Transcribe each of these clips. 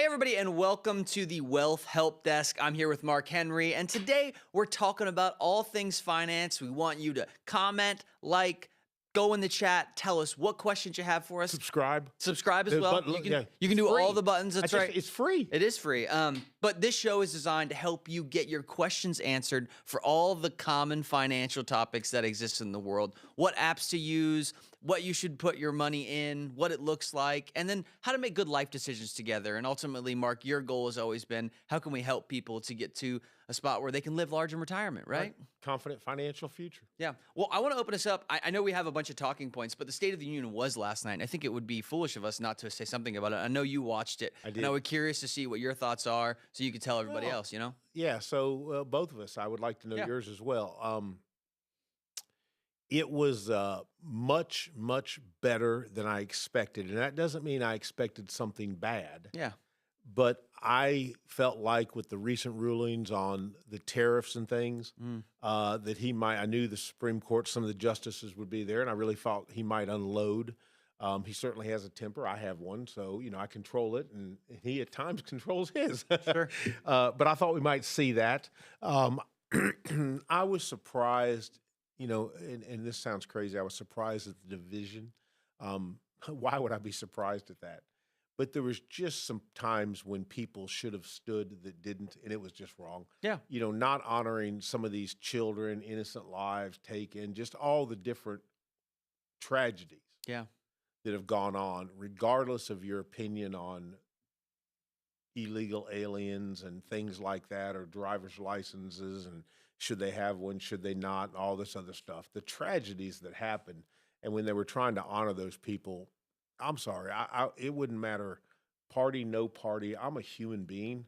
Hey, everybody, and welcome to the Wealth Help Desk. I'm here with Mark Henry, and today we're talking about all things finance. We want you to comment, like, go in the chat, tell us what questions you have for us. Subscribe. Subscribe as The well. button- You can, yeah, you can it's do all free. the buttons. That's right. It's free. It is free. But this show is designed to help you get your questions answered for all the common financial topics that exist in the world. What apps to use, what you should put your money in, what it looks like, and then how to make good life decisions together. And ultimately, Mark, your goal has always been, how can we help people to get to a spot where they can live large in retirement, right? Confident financial future. Yeah. Well, I want to open us up. I know we have a bunch of talking points, but the State of the Union was last night. And I think it would be foolish of us not to say something about it. I know you watched it. I did. And I was curious to see what your thoughts are so you could tell everybody else, you know? Yeah, so both of us, I would like to know Yeah. yours as well. It was much, much better than I expected. And that doesn't mean I expected something bad. Yeah. But I felt like with the recent rulings on the tariffs and things, that I knew the Supreme Court, some of the justices would be there, and I really thought he might unload. He certainly has a temper. I have one, so, I control it, and he at times controls his. Sure. But I thought we might see that. I was surprised, and this sounds crazy, I was surprised at the division. Why would I be surprised at that? But there was just some times when people should have stood that didn't, and it was just wrong. Yeah. Not honoring some of these children, innocent lives taken, just all the different tragedies Yeah. that have gone on, regardless of your opinion on illegal aliens and things like that, or driver's licenses, and should they have one, should they not, and all this other stuff. The tragedies that happened, and when they were trying to honor those people, I'm sorry, it wouldn't matter, party, no party. I'm a human being,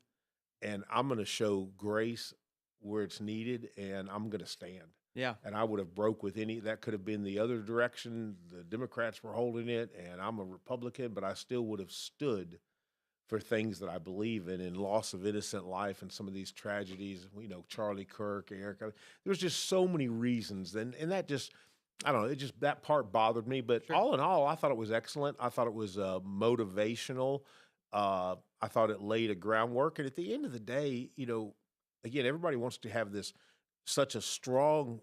and I'm going to show grace where it's needed, and I'm going to stand. Yeah. And I would have broke with that could have been the other direction. The Democrats were holding it, and I'm a Republican, but I still would have stood for things that I believe in loss of innocent life and some of these tragedies, Charlie Kirk, Eric. There's just so many reasons, and that just, I don't know, that part bothered me. But all in all, I thought it was excellent. I thought it was motivational. I thought it laid a groundwork. And at the end of the day, again, everybody wants to have such a strong,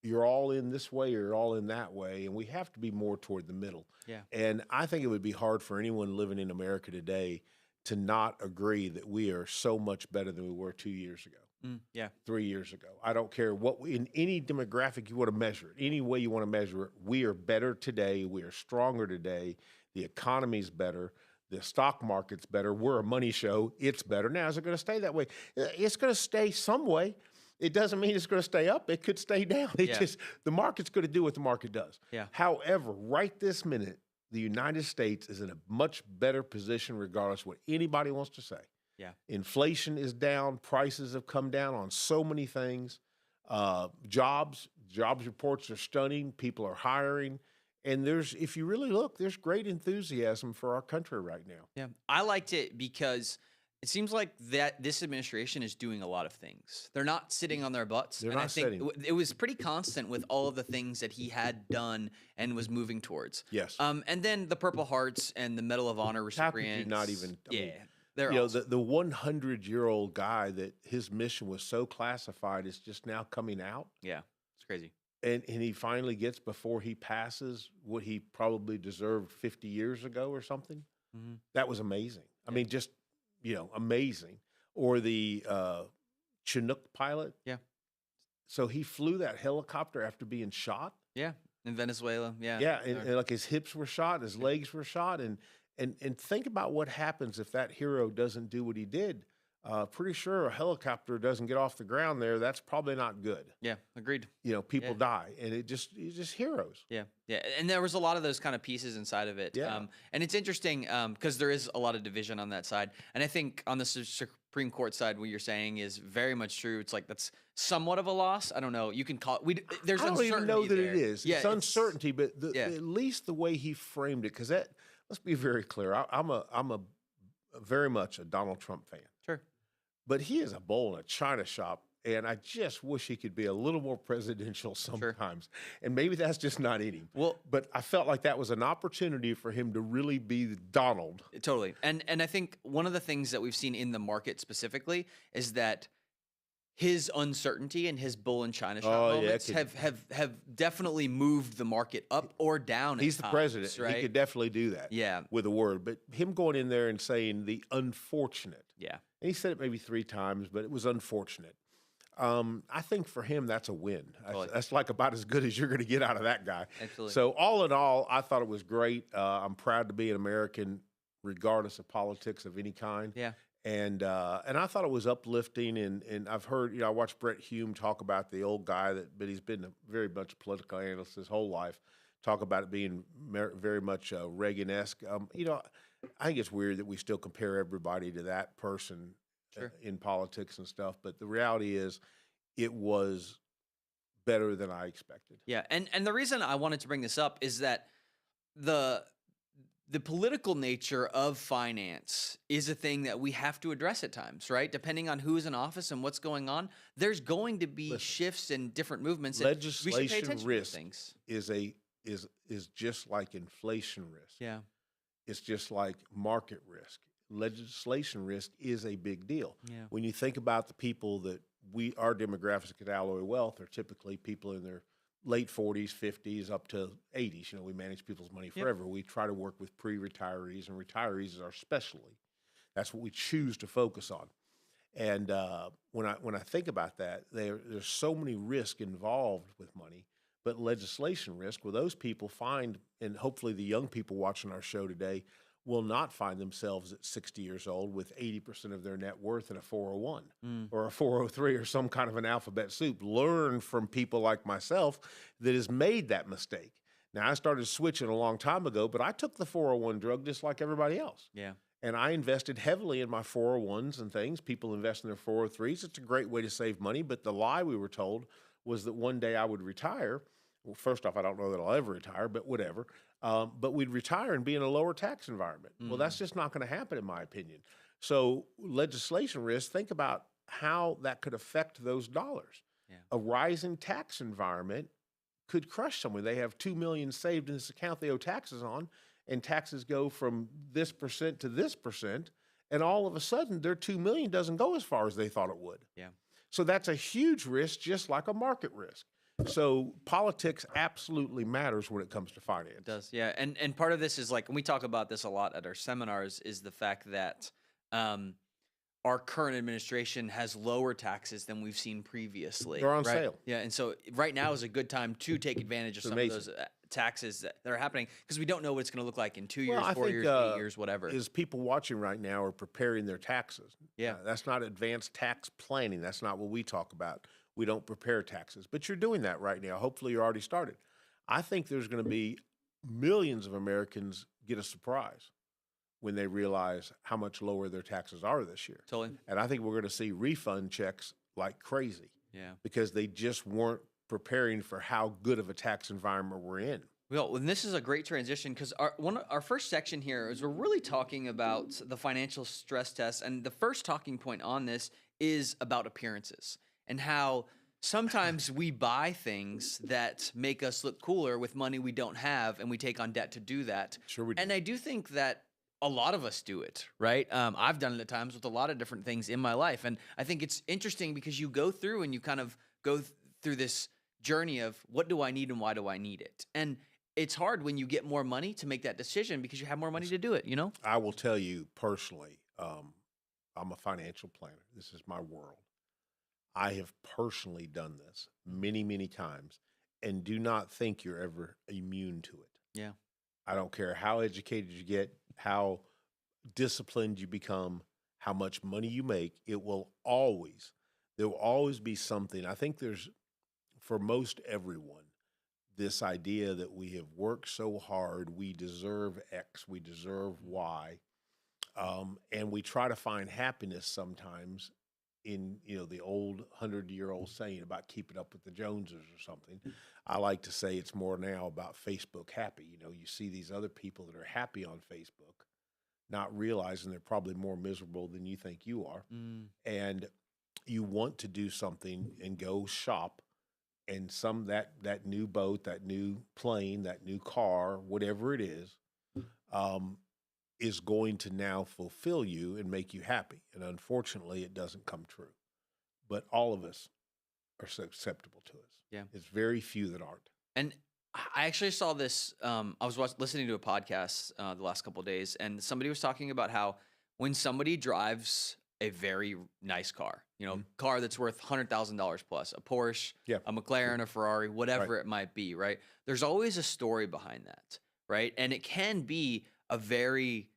you're all in this way or you're all in that way, and we have to be more toward the middle. Yeah. And I think it would be hard for anyone living in America today to not agree that we are so much better than we were 2 years ago. Yeah. 3 years ago. I don't care in any demographic you want to measure it, any way you want to measure it, we are better today. We are stronger today. The economy's better. The stock market's better. We're a money show. It's better. Now, is it going to stay that way? It's going to stay some way. It doesn't mean it's going to stay up. It could stay down. The market's going to do what the market does. Yeah. However, right this minute, the United States is in a much better position regardless of what anybody wants to say. Yeah. Inflation is down. Prices have come down on so many things. Jobs reports are stunning. People are hiring. And if you really look, there's great enthusiasm for our country right now. Yeah. I liked it because it seems like that this administration is doing a lot of things. They're not sitting on their butts. They're and not I think sitting. it was pretty constant with all of the things that he had done and was moving towards. Yes. And then the Purple Hearts and the Medal of Honor How could recipients. you not even? They're awesome. The 100-year-old guy that his mission was so classified is just now coming out. Yeah. It's crazy. And he finally gets, before he passes, what he probably deserved 50 years ago or something. Mm-hmm. That was amazing. I mean, just, amazing. Or the Chinook pilot. Yeah. So he flew that helicopter after being shot. Yeah. In Venezuela. Yeah. Yeah, and like his hips were shot, his legs were shot. And think about what happens if that hero doesn't do what he did. Pretty sure a helicopter doesn't get off the ground there. That's probably not good. Yeah. Agreed. People die, and it's just heroes. Yeah. Yeah. And there was a lot of those kind of pieces inside of it. Yeah. And it's interesting because there is a lot of division on that side. And I think on the Supreme Court side, what you're saying is very much true. It's like that's somewhat of a loss. I don't know. You can call it. There's I don't uncertainty even know that there. it is. Yeah, it's uncertainty, but at least the way he framed it, because let's be very clear. I'm a very much a Donald Trump fan. Sure. But he is a bull in a china shop, and I just wish he could be a little more presidential Sure. sometimes. And maybe that's just not in him. Well, But I felt like that was an opportunity for him to really be the Donald. totally. And I think one of the things that we've seen in the market specifically is that his uncertainty and his bull and China shop Oh, yeah, moments could- have definitely moved the market up or down. He's at the times, president. right? He could definitely do that Yeah, with a word. But him going in there and saying the unfortunate, yeah, and he said it maybe 3 times, but it was unfortunate. I think for him, that's a win. Totally. That's like about as good as you're going to get out of that guy. absolutely. So all in all, I thought it was great. I'm proud to be an American, regardless of politics of any kind. Yeah, And I thought it was uplifting. And I've heard, I watched Brett Hume talk about the old guy but he's been a very much political analyst his whole life. Talk about it being very much Reagan-esque. I think it's weird that we still compare everybody to that person Sure. in politics and stuff. But the reality is, it was better than I expected. yeah. And the reason I wanted to bring this up is that the political nature of finance is a thing that we have to address at times, right? Depending on who's in office and what's going on, there's going to be Listen, shifts and different movements. And we should pay legislation attention to risk things. is just like inflation risk. Yeah, It's just like market risk. Legislation risk is a big deal. yeah, When you think about the people that our demographics at Alloy Wealth are typically people in their late 40s, 50s, up to 80s. We manage people's money Yep. forever. We try to work with pre-retirees, and retirees is our specialty. That's what we choose to focus on. And when I think about that, there's so many risks involved with money, but legislation risk, where those people find, and hopefully the young people watching our show today will not find themselves at 60 years old with 80% of their net worth in a 401 or a 403 or some kind of an alphabet soup. Learn from people like myself that has made that mistake. Now, I started switching a long time ago, but I took the 401 drug just like everybody else. yeah, And I invested heavily in my 401s and things. People invest in their 403s. It's a great way to save money. But the lie we were told was that one day I would retire. Well, first off, I don't know that I'll ever retire, but whatever. But we'd retire and be in a lower tax environment. Well, that's just not going to happen, in my opinion. So legislation risk, think about how that could affect those dollars. Yeah. A rising tax environment could crush someone. They have $2 million saved in this account they owe taxes on, and taxes go from this percent to this percent, and all of a sudden their $2 million doesn't go as far as they thought it would. yeah. So that's a huge risk, just like a market risk. So politics absolutely matters when it comes to finance. It does, yeah. And part of this is like, and we talk about this a lot at our seminars, is the fact that our current administration has lower taxes than we've seen previously. They're on right? sale. Yeah, and so right now is a good time to take advantage of It's some amazing. of those taxes that are happening, because we don't know what it's going to look like in 2 years, Well, I 4 think, years, 8 years, whatever. Is people watching right now are preparing their taxes. Yeah. That's not advanced tax planning. That's not what we talk about. We don't prepare taxes, but you're doing that right now. Hopefully you're already started. I think there's going to be millions of Americans get a surprise when they realize how much lower their taxes are this year. Totally. And I think we're going to see refund checks like crazy Yeah. because they just weren't preparing for how good of a tax environment we're in. Well, and this is a great transition, because our first section here is we're really talking about the financial stress test, and the first talking point on this is about appearances and how sometimes we buy things that make us look cooler with money we don't have, and we take on debt to do that. Sure we do. And I do think that a lot of us do it, right? I've done it at times with a lot of different things in my life, and I think it's interesting because you go through and you kind of go through this journey of, what do I need and why do I need it? And it's hard when you get more money to make that decision because you have more money to do it, you know? I will tell you personally, I'm a financial planner. This is my world. I have personally done this many, many times and do not think you're ever immune to it. Yeah. I don't care how educated you get, how disciplined you become, how much money you make, there will always be something. I think there's, for most everyone, this idea that we have worked so hard, we deserve X, we deserve Y, and we try to find happiness sometimes in the old 100-year-old saying about keeping up with the Joneses or something. I like to say it's more now about Facebook happy. You see these other people that are happy on Facebook, not realizing they're probably more miserable than you think you are. Mm. And you want to do something and go shop, and that new boat, that new plane, that new car, whatever it um, is going to now fulfill you and make you happy. And unfortunately, it doesn't come true. But all of us are susceptible to it. Yeah. It's very few that aren't. And I actually saw this. I was listening to a podcast the last couple of days, and somebody was talking about how when somebody drives a very nice car, car that's worth $100,000 plus, a Porsche, Yeah. a McLaren, a Ferrari, whatever Right. it might be, right? There's always a story behind that, right? And it can be a very,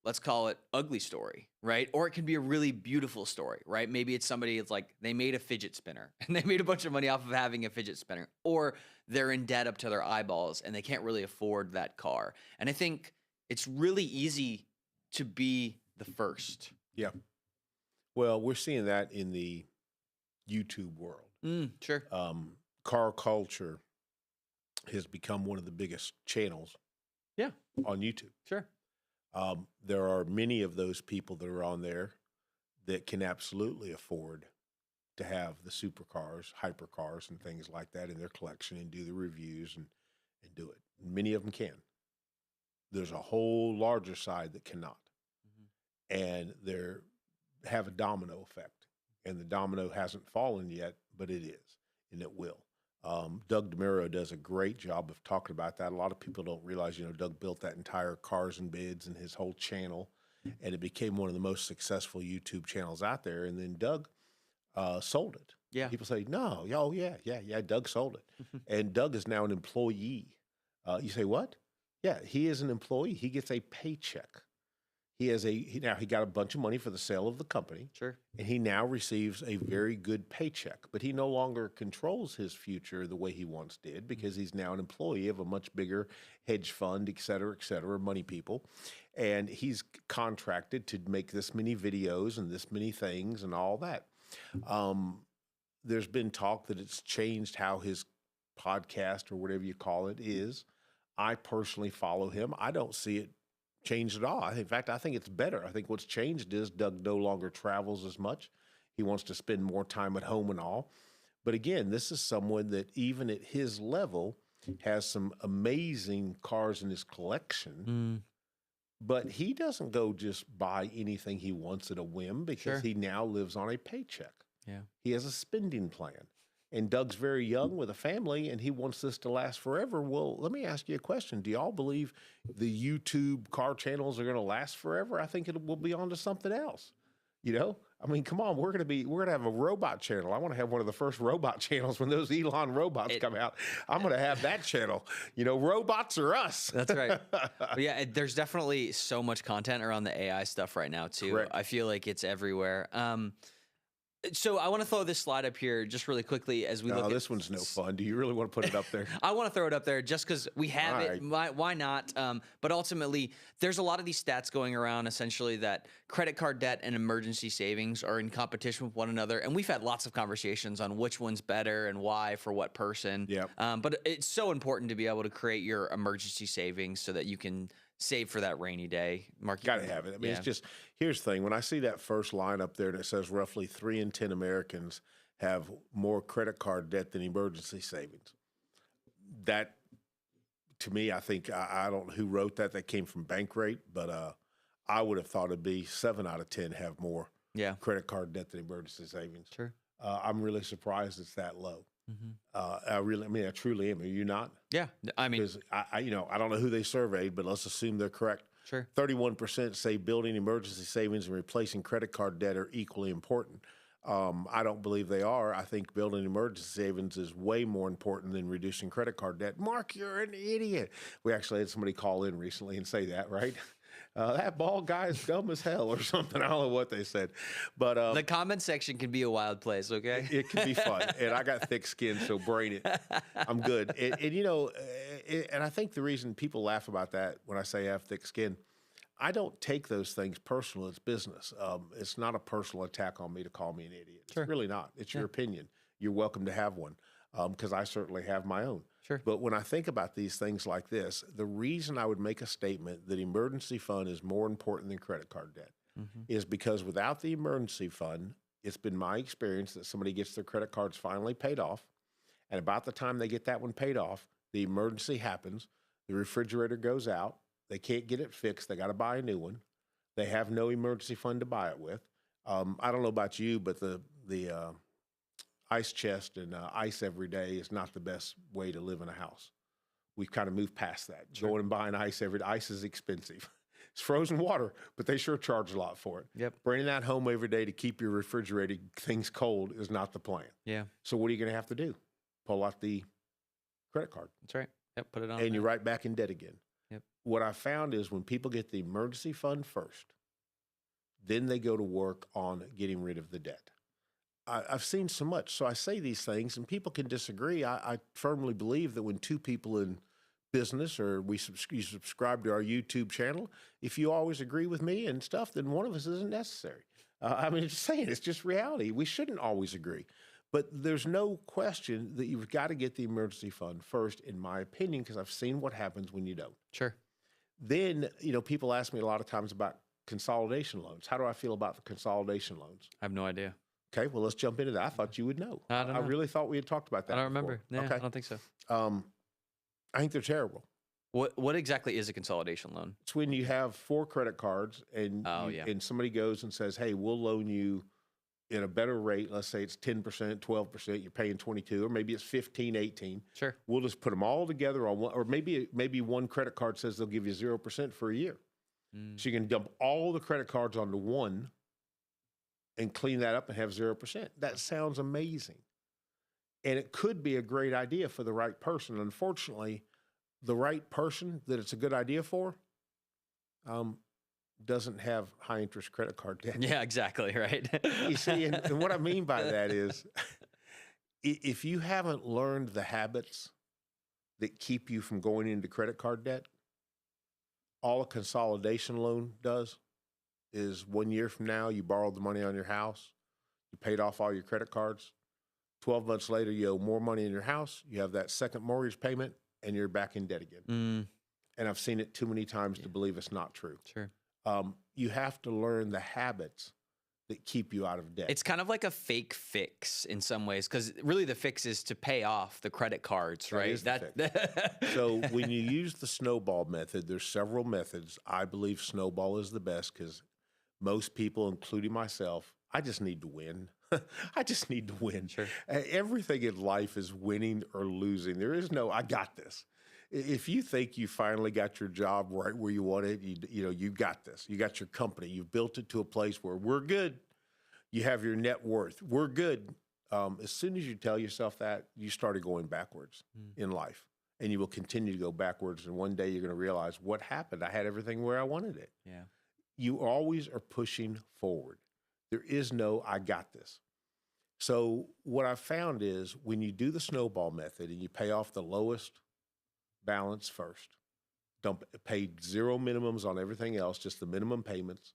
let's call it, ugly story, right? Or it can be a really beautiful story, right? Maybe it's somebody, it's like they made a fidget spinner and they made a bunch of money off of having a fidget spinner, or they're in debt up to their eyeballs and they can't really afford that car. And I think it's really easy to be the first. Yeah. Well, we're seeing that in the YouTube world. Sure. Car culture has become one of the biggest channels Yeah. on YouTube. Sure. There are many of those people that are on there that can absolutely afford to have the supercars, hypercars, and things like that in their collection and do the reviews and do it. Many of them can. There's a whole larger side that cannot. And they have a domino effect. And the domino hasn't fallen yet, but it is, and it will. Doug DeMuro does a great job of talking about that. A lot of people don't realize, Doug built that entire Cars and Bids and his whole channel, and it became one of the most successful YouTube channels out there. And then Doug sold it. Yeah. People say, no, yeah, Doug sold it. And Doug is now an employee. You say, what? Yeah, he is an employee. He gets a paycheck. He got a bunch of money for the sale of the company. Sure. And he now receives a very good paycheck, but he no longer controls his future the way he once did, because he's now an employee of a much bigger hedge fund, et cetera, money people. And he's contracted to make this many videos and this many things and all that. There's been talk that it's changed how his podcast, or whatever you call it, is. I personally follow him. I don't see it changed at all. In fact, I think it's better. I think what's changed is Doug no longer travels as much. He wants to spend more time at home and all. But again, this is someone that even at his level has some amazing cars in his collection. But he doesn't go just buy anything he wants at a whim, because he now lives on a paycheck. Yeah. He has a spending plan. And Doug's very young with a family, and he wants this to last forever. Well, let me ask you a question. Do y'all believe the YouTube car channels are going to last forever? I think it will be on to something else. I mean, come on, we're going to have a robot channel. I want to have one of the first robot channels when those Elon robots come out. I'm going to have that channel. Robots are us. That's right. But yeah, there's definitely so much content around the AI stuff right now too. Correct. I feel like it's everywhere. So I want to throw this slide up here just really quickly as we look. This one's no fun. Do you really want to put it up there? I want to throw it up there just because we have it. Why not? But ultimately, there's a lot of these stats going around essentially that credit card debt and emergency savings are in competition with one another. And we've had lots of conversations on which one's better and why for what person. Yep. But it's so important to be able to create your emergency savings so that you can save for that rainy day. Mark, Got to have it. I mean, it's just, here's the thing. When I see that first line up there that says roughly 3 in 10 Americans have more credit card debt than emergency savings, that, to me, I think, I don't know who wrote that. That came from Bankrate, but I would have thought it'd be 7 out of 10 have more credit card debt than emergency savings. Sure. I'm really surprised it's that low. I truly am. Are you not? Yeah. I mean, Because I don't know who they surveyed, but let's assume they're correct. Sure. 31% say building emergency savings and replacing credit card debt are equally important. I don't believe they are. I think building emergency savings is way more important than reducing credit card debt. Mark, you're an idiot. We actually had somebody call in recently and say that, right? That bald guy is dumb as hell or something. I don't know what they said. But the comment section can be a wild place, okay? it can be fun. And I got thick skin, so brain it. I'm good. And I think the reason people laugh about that when I say I have thick skin, I don't take those things personal. It's business. It's not a personal attack on me to call me an idiot. It's really not. It's your opinion. You're welcome to have one, because I certainly have my own. Sure. But when I think about these things like this, the reason I would make a statement that emergency fund is more important than credit card debt is because without the emergency fund, it's been my experience that somebody gets their credit cards finally paid off. And about the time they get that one paid off, the emergency happens. The refrigerator goes out. They can't get it fixed. They got to buy a new one. They have no emergency fund to buy it with. I don't know about you, but the ice chest and ice every day is not the best way to live in a house. We've kind of moved past that. Sure. Going and buying ice every day. Ice is expensive. It's frozen water, but they sure charge a lot for it. Yep. Bringing that home every day to keep your refrigerated things cold is not the plan. Yeah. So what are you going to have to do? Pull out the credit card. That's right. Yep. Put it on. And you're there. right back in debt again. Yep. What I found is when people get the emergency fund first, then they go to work on getting rid of the debt. I've seen so much. So I say these things, and people can disagree. I firmly believe that when two people in business or you subscribe to our YouTube channel, if you always agree with me and stuff, then one of us isn't necessary. I mean, just saying, it's just reality. We shouldn't always agree. But there's no question that you've got to get the emergency fund first, in my opinion, because I've seen what happens when you don't. Sure. Then, people ask me a lot of times about consolidation loans. How do I feel about the consolidation loans? I have no idea. Okay, well, let's jump into that. I thought you would know. I don't know. really thought we had talked about that I don't before. remember. Yeah, Okay. I don't think so. I think they're terrible. What exactly is a consolidation loan? It's when you have 4 credit cards and and somebody goes and says, hey, we'll loan you in a better rate. Let's say it's 10%, 12%, you're paying 22, or maybe it's 15, 18. Sure. We'll just put them all together on one, or maybe one credit card says they'll give you 0% for a year. So you can dump all the credit cards onto one and clean that up and have 0%. That sounds amazing. And it could be a great idea for the right person. Unfortunately, the right person that it's a good idea for doesn't have high interest credit card debt. Yeah, exactly. Right. You see, and what I mean by that is if you haven't learned the habits that keep you from going into credit card debt, all a consolidation loan does is 1 year from now, you borrowed the money on your house, you paid off all your credit cards. 12 months later, you owe more money in your house, you have that second mortgage payment, and you're back in debt again. And I've seen it too many times to believe it's not true. Sure. You have to learn the habits that keep you out of debt. It's kind of like a fake fix in some ways, because really the fix is to pay off the credit cards, That right? is the fix. So when you use the snowball method, there's several methods. I believe snowball is the best because most people, including myself, I just need to win. I just need to win. Sure. Everything in life is winning or losing. There is no, I got this. If you think you finally got your job right where you want it, you got this. You got your company. You've built it to a place where we're good. You have your net worth. We're good. As soon as you tell yourself that, you started going backwards in life. And you will continue to go backwards. And one day you're going to realize what happened. I had everything where I wanted it. Yeah. You always are pushing forward. There is no, I got this. So what I found is when you do the snowball method and you pay off the lowest balance first, pay 0 minimums on everything else, just the minimum payments,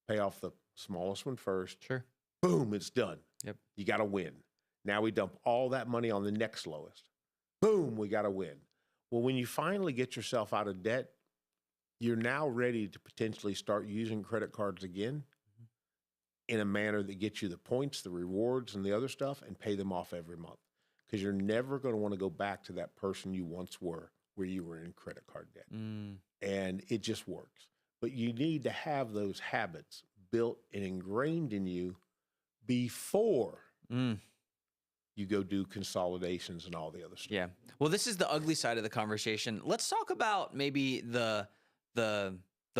pay off the smallest one first. Sure. Boom, it's done. Yep. You got to win. Now we dump all that money on the next lowest. Boom, we got to win. Well, when you finally get yourself out of debt, you're now ready to potentially start using credit cards again in a manner that gets you the points, the rewards, and the other stuff, and pay them off every month. Because you're never going to want to go back to that person you once were, where you were in credit card debt. And it just works. But you need to have those habits built and ingrained in you before you go do consolidations and all the other stuff. Yeah. Well, this is the ugly side of the conversation. Let's talk about maybe the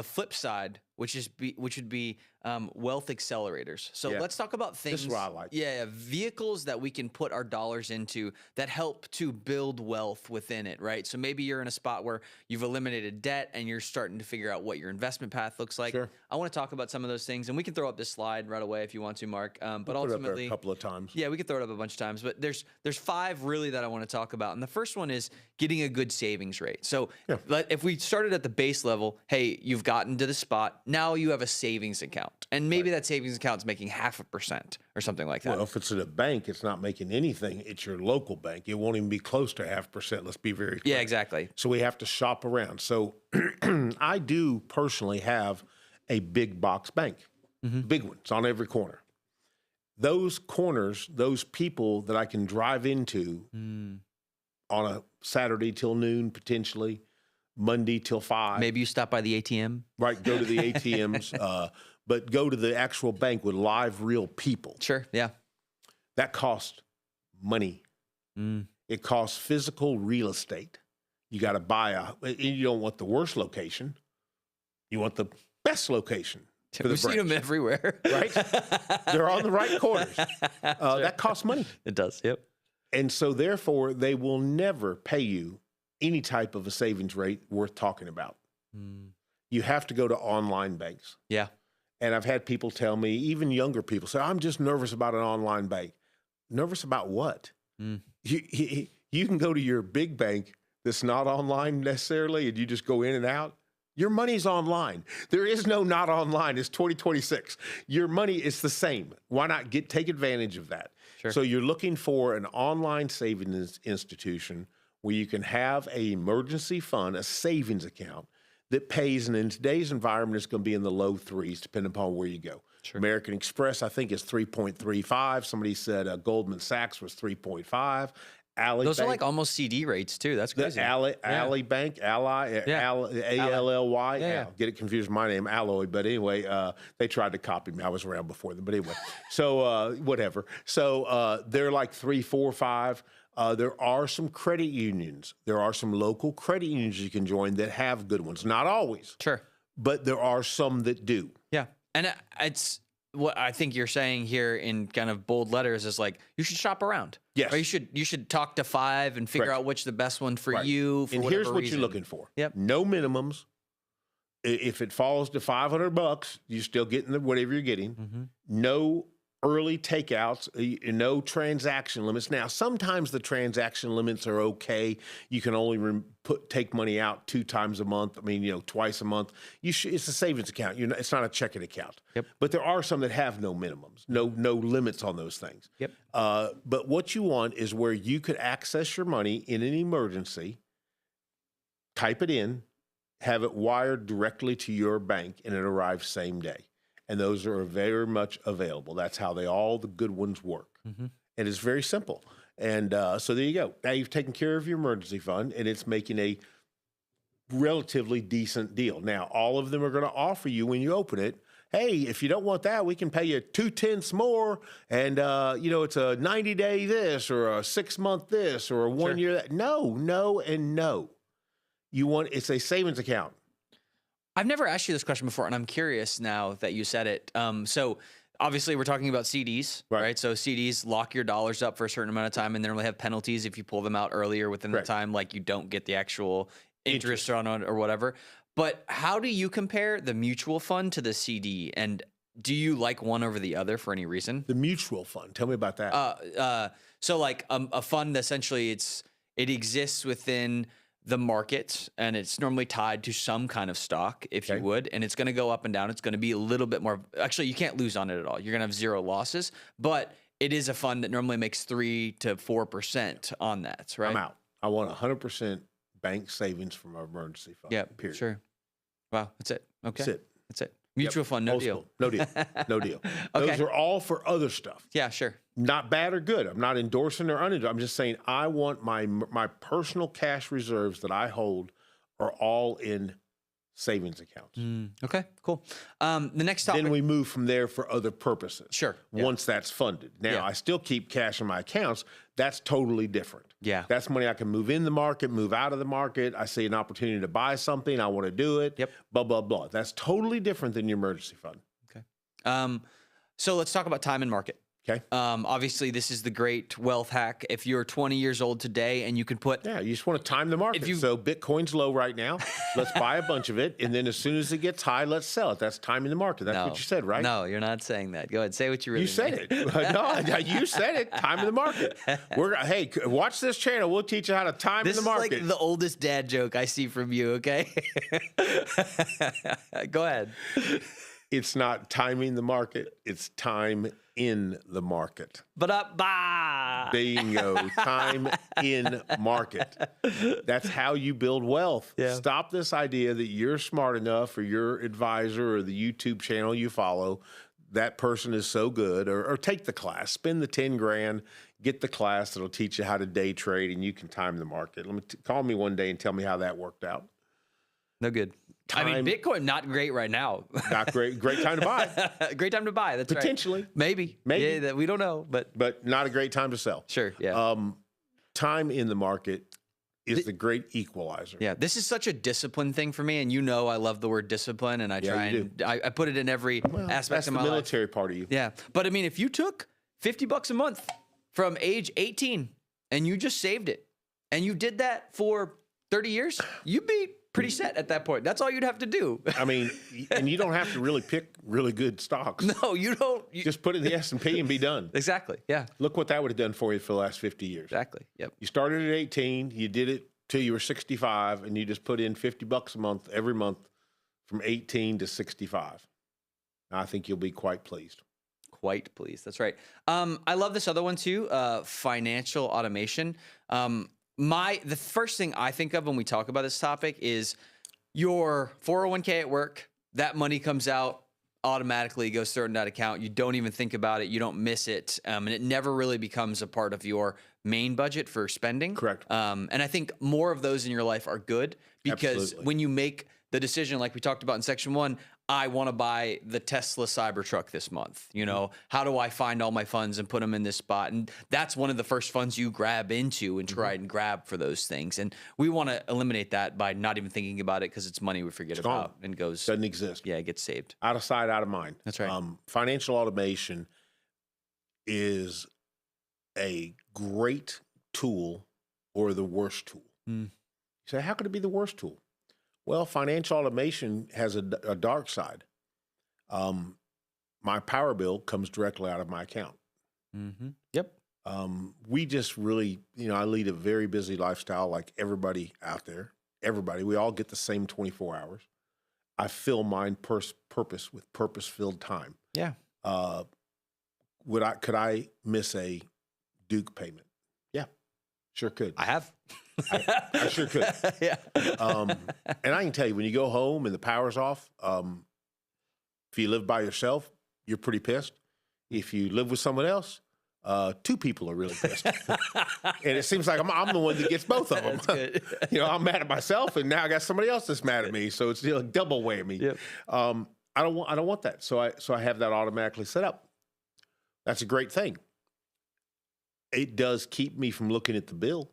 flip side, which would be wealth accelerators. So Yeah. let's talk about things. This is what I like. Yeah, vehicles that we can put our dollars into that help to build wealth within it, right? So maybe you're in a spot where you've eliminated debt and you're starting to figure out what your investment path looks like. Sure. I want to talk about some of those things, and we can throw up this slide right away if you want to, Mark. But Put it up there ultimately, a couple of times. yeah, we could throw it up a bunch of times, but there's 5 really that I want to talk about. And the first one is getting a good savings rate. So if we started at the base level, hey, you've gotten to the spot, now you have a savings account. And maybe that savings account's making 0.5% or something like that. Well, if it's at a bank, it's not making anything. It's your local bank. It won't even be close to 0.5%. Let's be very clear. Yeah, exactly. So we have to shop around. So I do personally have a big box bank, big one. It's on every corner. those corners, those people that I can drive into Mm. on a Saturday till noon, potentially Monday till 5. Maybe you stop by the ATM. Right, go to the ATMs, but go to the actual bank with live, real people. Sure. Yeah. That costs money. Mm. It costs physical real estate. You got to buy and you don't want the worst location. You want the best location. For the We've seen them branch, everywhere. right? They're on the right corners. That costs money. It does. Yep. And so therefore, they will never pay you any type of a savings rate worth talking about. Mm. You have to go to online banks. Yeah. And I've had people tell me, even younger people say, I'm just nervous about an online bank. Nervous about what? Mm. You can go to your big bank that's not online necessarily, and you just go in and out. Your money's online. There is no not online. It's 2026. Your money is the same. Why not take advantage of that? Sure. So you're looking for an online savings institution where you can have an emergency fund, a savings account that pays, and in today's environment, it's going to be in the low 3s, depending upon where you go. Sure. American Express, I think, is 3.35. Somebody said Goldman Sachs was 3.5. Ally Those Bank, are like almost CD rates too. That's crazy. the Ally Bank, Ally, Yeah.Ally, Yeah. Get it confused with my name, Alloy. But anyway, they tried to copy me. I was around before them. But anyway, so whatever. So they're like 3, 4, 5. There are some credit unions. There are some local credit unions you can join that have good ones. Not always, Sure. but there are some that do. Yeah. And it's what I think you're saying here in kind of bold letters is like, you should shop around. Yes. Or you should talk to 5 and figure Correct. out which the best one for Right. you. For And whatever here's what reason. you're looking for. Yep. No minimums. If it falls to $500, you're still getting whatever you're getting. Mhm. No early takeouts, no transaction limits. Now, sometimes the transaction limits are okay. You can only take money out 2 times a month. I mean, twice a month. It's a savings account. It's not a checking account. Yep. But there are some that have no minimums, no limits on those things. Yep. But what you want is where you could access your money in an emergency, type it in, have it wired directly to your bank, and it arrives same day. And those are very much available. That's how all the good ones work. Mhm. And it's very simple. And so there you go. Now you've taken care of your emergency fund, and it's making a relatively decent deal. Now, all of them are going to offer you when you open it, hey, if you don't want that, we can pay you 2/10 more. And, it's a 90-day this or a 6-month this or a 1 year that. No, and no. It's a savings account. I've never asked you this question before, and I'm curious now that you said it. So obviously we're talking about CDs, right? So CDs lock your dollars up for a certain amount of time and then they have penalties if you pull them out earlier within the time, like you don't get the actual interest on it or whatever. But how do you compare the mutual fund to the CD? And do you like one over the other for any reason? The mutual fund. Tell me about that. So like a fund, essentially it exists within the market, and it's normally tied to some kind of stock, if you would, and it's going to go up and down. It's going to be a little bit more. Actually, you can't lose on it at all. You're going to have 0 losses, but it is a fund that normally makes 3 to 4% on that, right? I'm out. I want 100% bank savings from our emergency fund. Yeah, period. sure. Wow, that's it. Okay, That's it. Mutual fund, no Old deal. school. No deal. No deal. Okay. Those are all for other stuff. Yeah, sure. Not bad or good. I'm not endorsing or unendorsing. I'm just saying I want my personal cash reserves that I hold are all in savings accounts. Okay, cool. The next topic. Then we move from there for other purposes. Sure. Yeah. Once that's funded. Now, Yeah. I still keep cash in my accounts. That's totally different. Yeah. That's money I can move in the market, move out of the market. I see an opportunity to buy something. I want to do it. Yep. Blah, blah, blah. That's totally different than your emergency fund. Okay. So let's talk about time and market. Okay. Obviously, this is the great wealth hack. If you're 20 years old today and you can put Yeah, you just want to time the market. you- So Bitcoin's low right now. Let's buy a bunch of it. And then as soon as it gets high, let's sell it. That's timing the market. That's what you said, right? No, you're not saying that. Go ahead, say what you really You said mean. it. No, you said it. Timing the market. Hey, watch this channel. We'll teach you how to time This the is market. like the oldest dad joke I see from you, okay? Go ahead. It's not timing the market. It's time in the market. Ba-da-ba. Bingo. Time in market. That's how you build wealth. Yeah. Stop this idea that you're smart enough, or your advisor or the YouTube channel you follow, that person is so good, or take the class, spend the 10 grand, get the class that'll teach you how to day trade, and you can time the market. Call me one day and tell me how that worked out. No good. I mean, Bitcoin, not great right now. Not great. Great time to buy. Great time to buy. That's Potentially. right. Maybe. Yeah, that we don't know, but not a great time to sell. Sure. Yeah. Time in the market is the great equalizer. Yeah. This is such a discipline thing for me. And I love the word discipline, and I try and I put it in every aspect of my life. That's the military part of you. Yeah. But I mean, if you took $50 a month from age 18 and you just saved it, and you did that for 30 years, you'd be pretty set at that point. That's all you'd have to do. I mean, and you don't have to really pick really good stocks. No, you don't. Just put it in the S&P and be done. Exactly. Yeah. Look what that would have done for you for the last 50 years. Exactly. Yep. You started at 18, you did it till you were 65, and you just put in $50 a month every month from 18 to 65. I think you'll be quite pleased. Quite pleased. That's right. I love this other one too, financial automation. The first thing I think of when we talk about this topic is your 401k at work. That money comes out automatically, goes straight into that account. You don't even think about it. You don't miss it. And it never really becomes a part of your main budget for spending. Correct. And I think more of those in your life are good, because Absolutely. when you make the decision, like we talked about in section 1, I want to buy the Tesla Cybertruck this month. How do I find all my funds and put them in this spot? And that's one of the first funds you grab into and try and grab for those things. And we want to eliminate that by not even thinking about it, because it's money we forget about and goes. Doesn't exist. Yeah, it gets saved. Out of sight, out of mind. That's right. Financial automation is a great tool or the worst tool. You say, how could it be the worst tool? Well, financial automation has a dark side. My power bill comes directly out of my account. Yep. We just really, I lead a very busy lifestyle like everybody out there. Everybody, we all get the same 24 hours. I fill mine purpose with purpose-filled time. Yeah. Could I miss a Duke payment? Yeah, sure could. I have. I sure could. Yeah. And I can tell you, when you go home and the power's off, if you live by yourself, you're pretty pissed. If you live with someone else, 2 people are really pissed. And it seems like I'm the one that gets both of them. That's good. I'm mad at myself, and now I got somebody else that's mad at me. So it's a double whammy. Yep. I don't want that. So I have that automatically set up. That's a great thing. It does keep me from looking at the bill.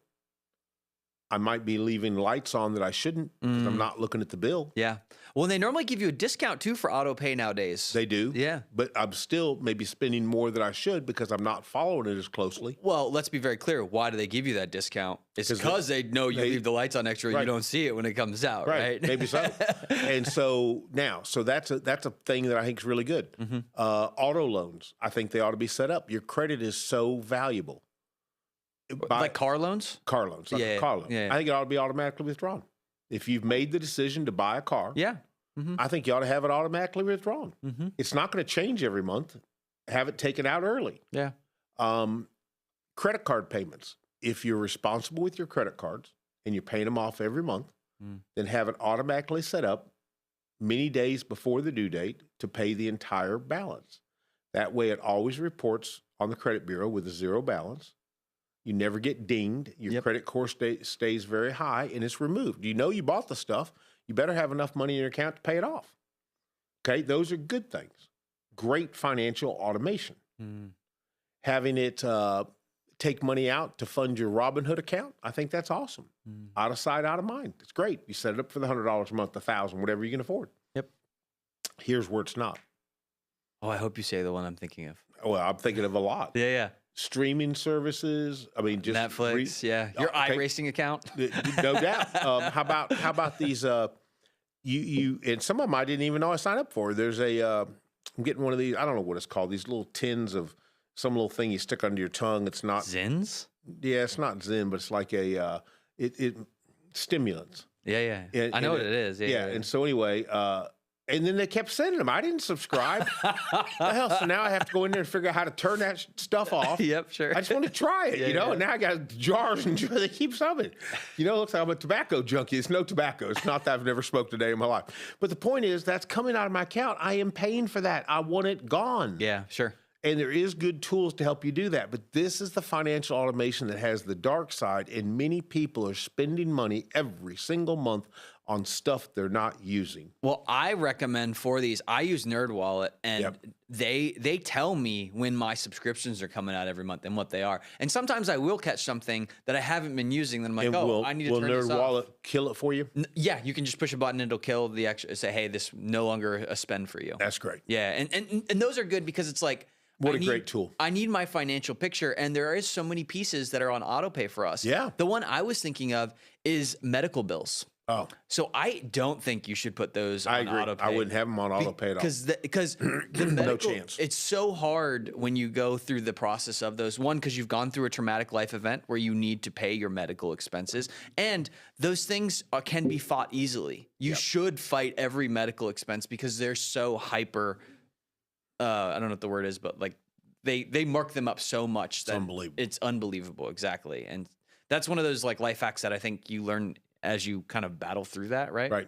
I might be leaving lights on that I shouldn't, because I'm not looking at the bill. Yeah. Well, they normally give you a discount too for auto pay nowadays. They do. Yeah. But I'm still maybe spending more than I should because I'm not following it as closely. Well, let's be very clear. Why do they give you that discount? It's because they know you leave the lights on extra and you don't see it when it comes out, right? Maybe so. And so that's a thing that I think is really good. Auto loans, I think they ought to be set up. Your credit is so valuable. Like car loans? Car loans. Like a car loan. Yeah. I think it ought to be automatically withdrawn. If you've made the decision to buy a car, I think you ought to have it automatically withdrawn. It's not going to change every month. Have it taken out early. Yeah. Credit card payments. If you're responsible with your credit cards and you're paying them off every month, then have it automatically set up many days before the due date to pay the entire balance. That way it always reports on the credit bureau with a 0 balance. You never get dinged. Your credit score stays very high, and it's removed. You know you bought the stuff. You better have enough money in your account to pay it off. Okay, those are good things. Great financial automation. Having it take money out to fund your Robinhood account, I think that's awesome. Out of sight, out of mind. It's great. You set it up for the $100 a month, $1,000, whatever you can afford. Yep. Here's where it's not. Oh, I hope you say the one I'm thinking of. Well, I'm thinking of a lot. Yeah. Streaming services. I mean, just Netflix. Your iRacing account. No doubt. How about these? You and some of them I didn't even know I signed up for. There's I'm getting one of these. I don't know what it's called. These little tins of some little thing you stick under your tongue. It's not Zins. Yeah, it's not Zen, but it's like a stimulants. Yeah. And, I know what it is. Yeah. And so anyway, And then they kept sending them. I didn't subscribe. The hell? So now I have to go in there and figure out how to turn that stuff off. Yep, sure. I just want to try it, Yeah, you know. yeah. And now I got jars and jars. They keep coming. You know, it looks like I'm a tobacco junkie. It's no tobacco. It's not that I've never smoked a day in my life. But the point is, that's coming out of my account. I am paying for that. I want it gone. Yeah, sure. And there is good tools to help you do that. But this is the financial automation that has the dark side. And many people are spending money every single month on stuff they're not using. Well, I recommend for these, I use NerdWallet, and Yep. they tell me when my subscriptions are coming out every month and what they are. And sometimes I will catch something that I haven't been using, then I'm like, And I need to will turn this off. NerdWallet kill it for you? Yeah, you can just push a button and it'll kill the extra. Say, hey, this no longer a spend for you. That's great. Yeah, and those are good because it's like, What I a great tool. I need my financial picture, and there is so many pieces that are on auto pay for us. Yeah. The one I was thinking of is medical bills. Oh, So I don't think you should put those I on agree. auto pay. I wouldn't have them on auto pay at all. Because the medical, chance. it's so hard when you go through the process of those. One, because you've gone through a traumatic life event where you need to pay your medical expenses, and those things can be fought easily. You should fight every medical expense because they're so hyper. I don't know what the word is, but like they mark them up so much that unbelievable. It's unbelievable, exactly. And that's one of those like life hacks that I think you learn as you kind of battle through that, right? Right.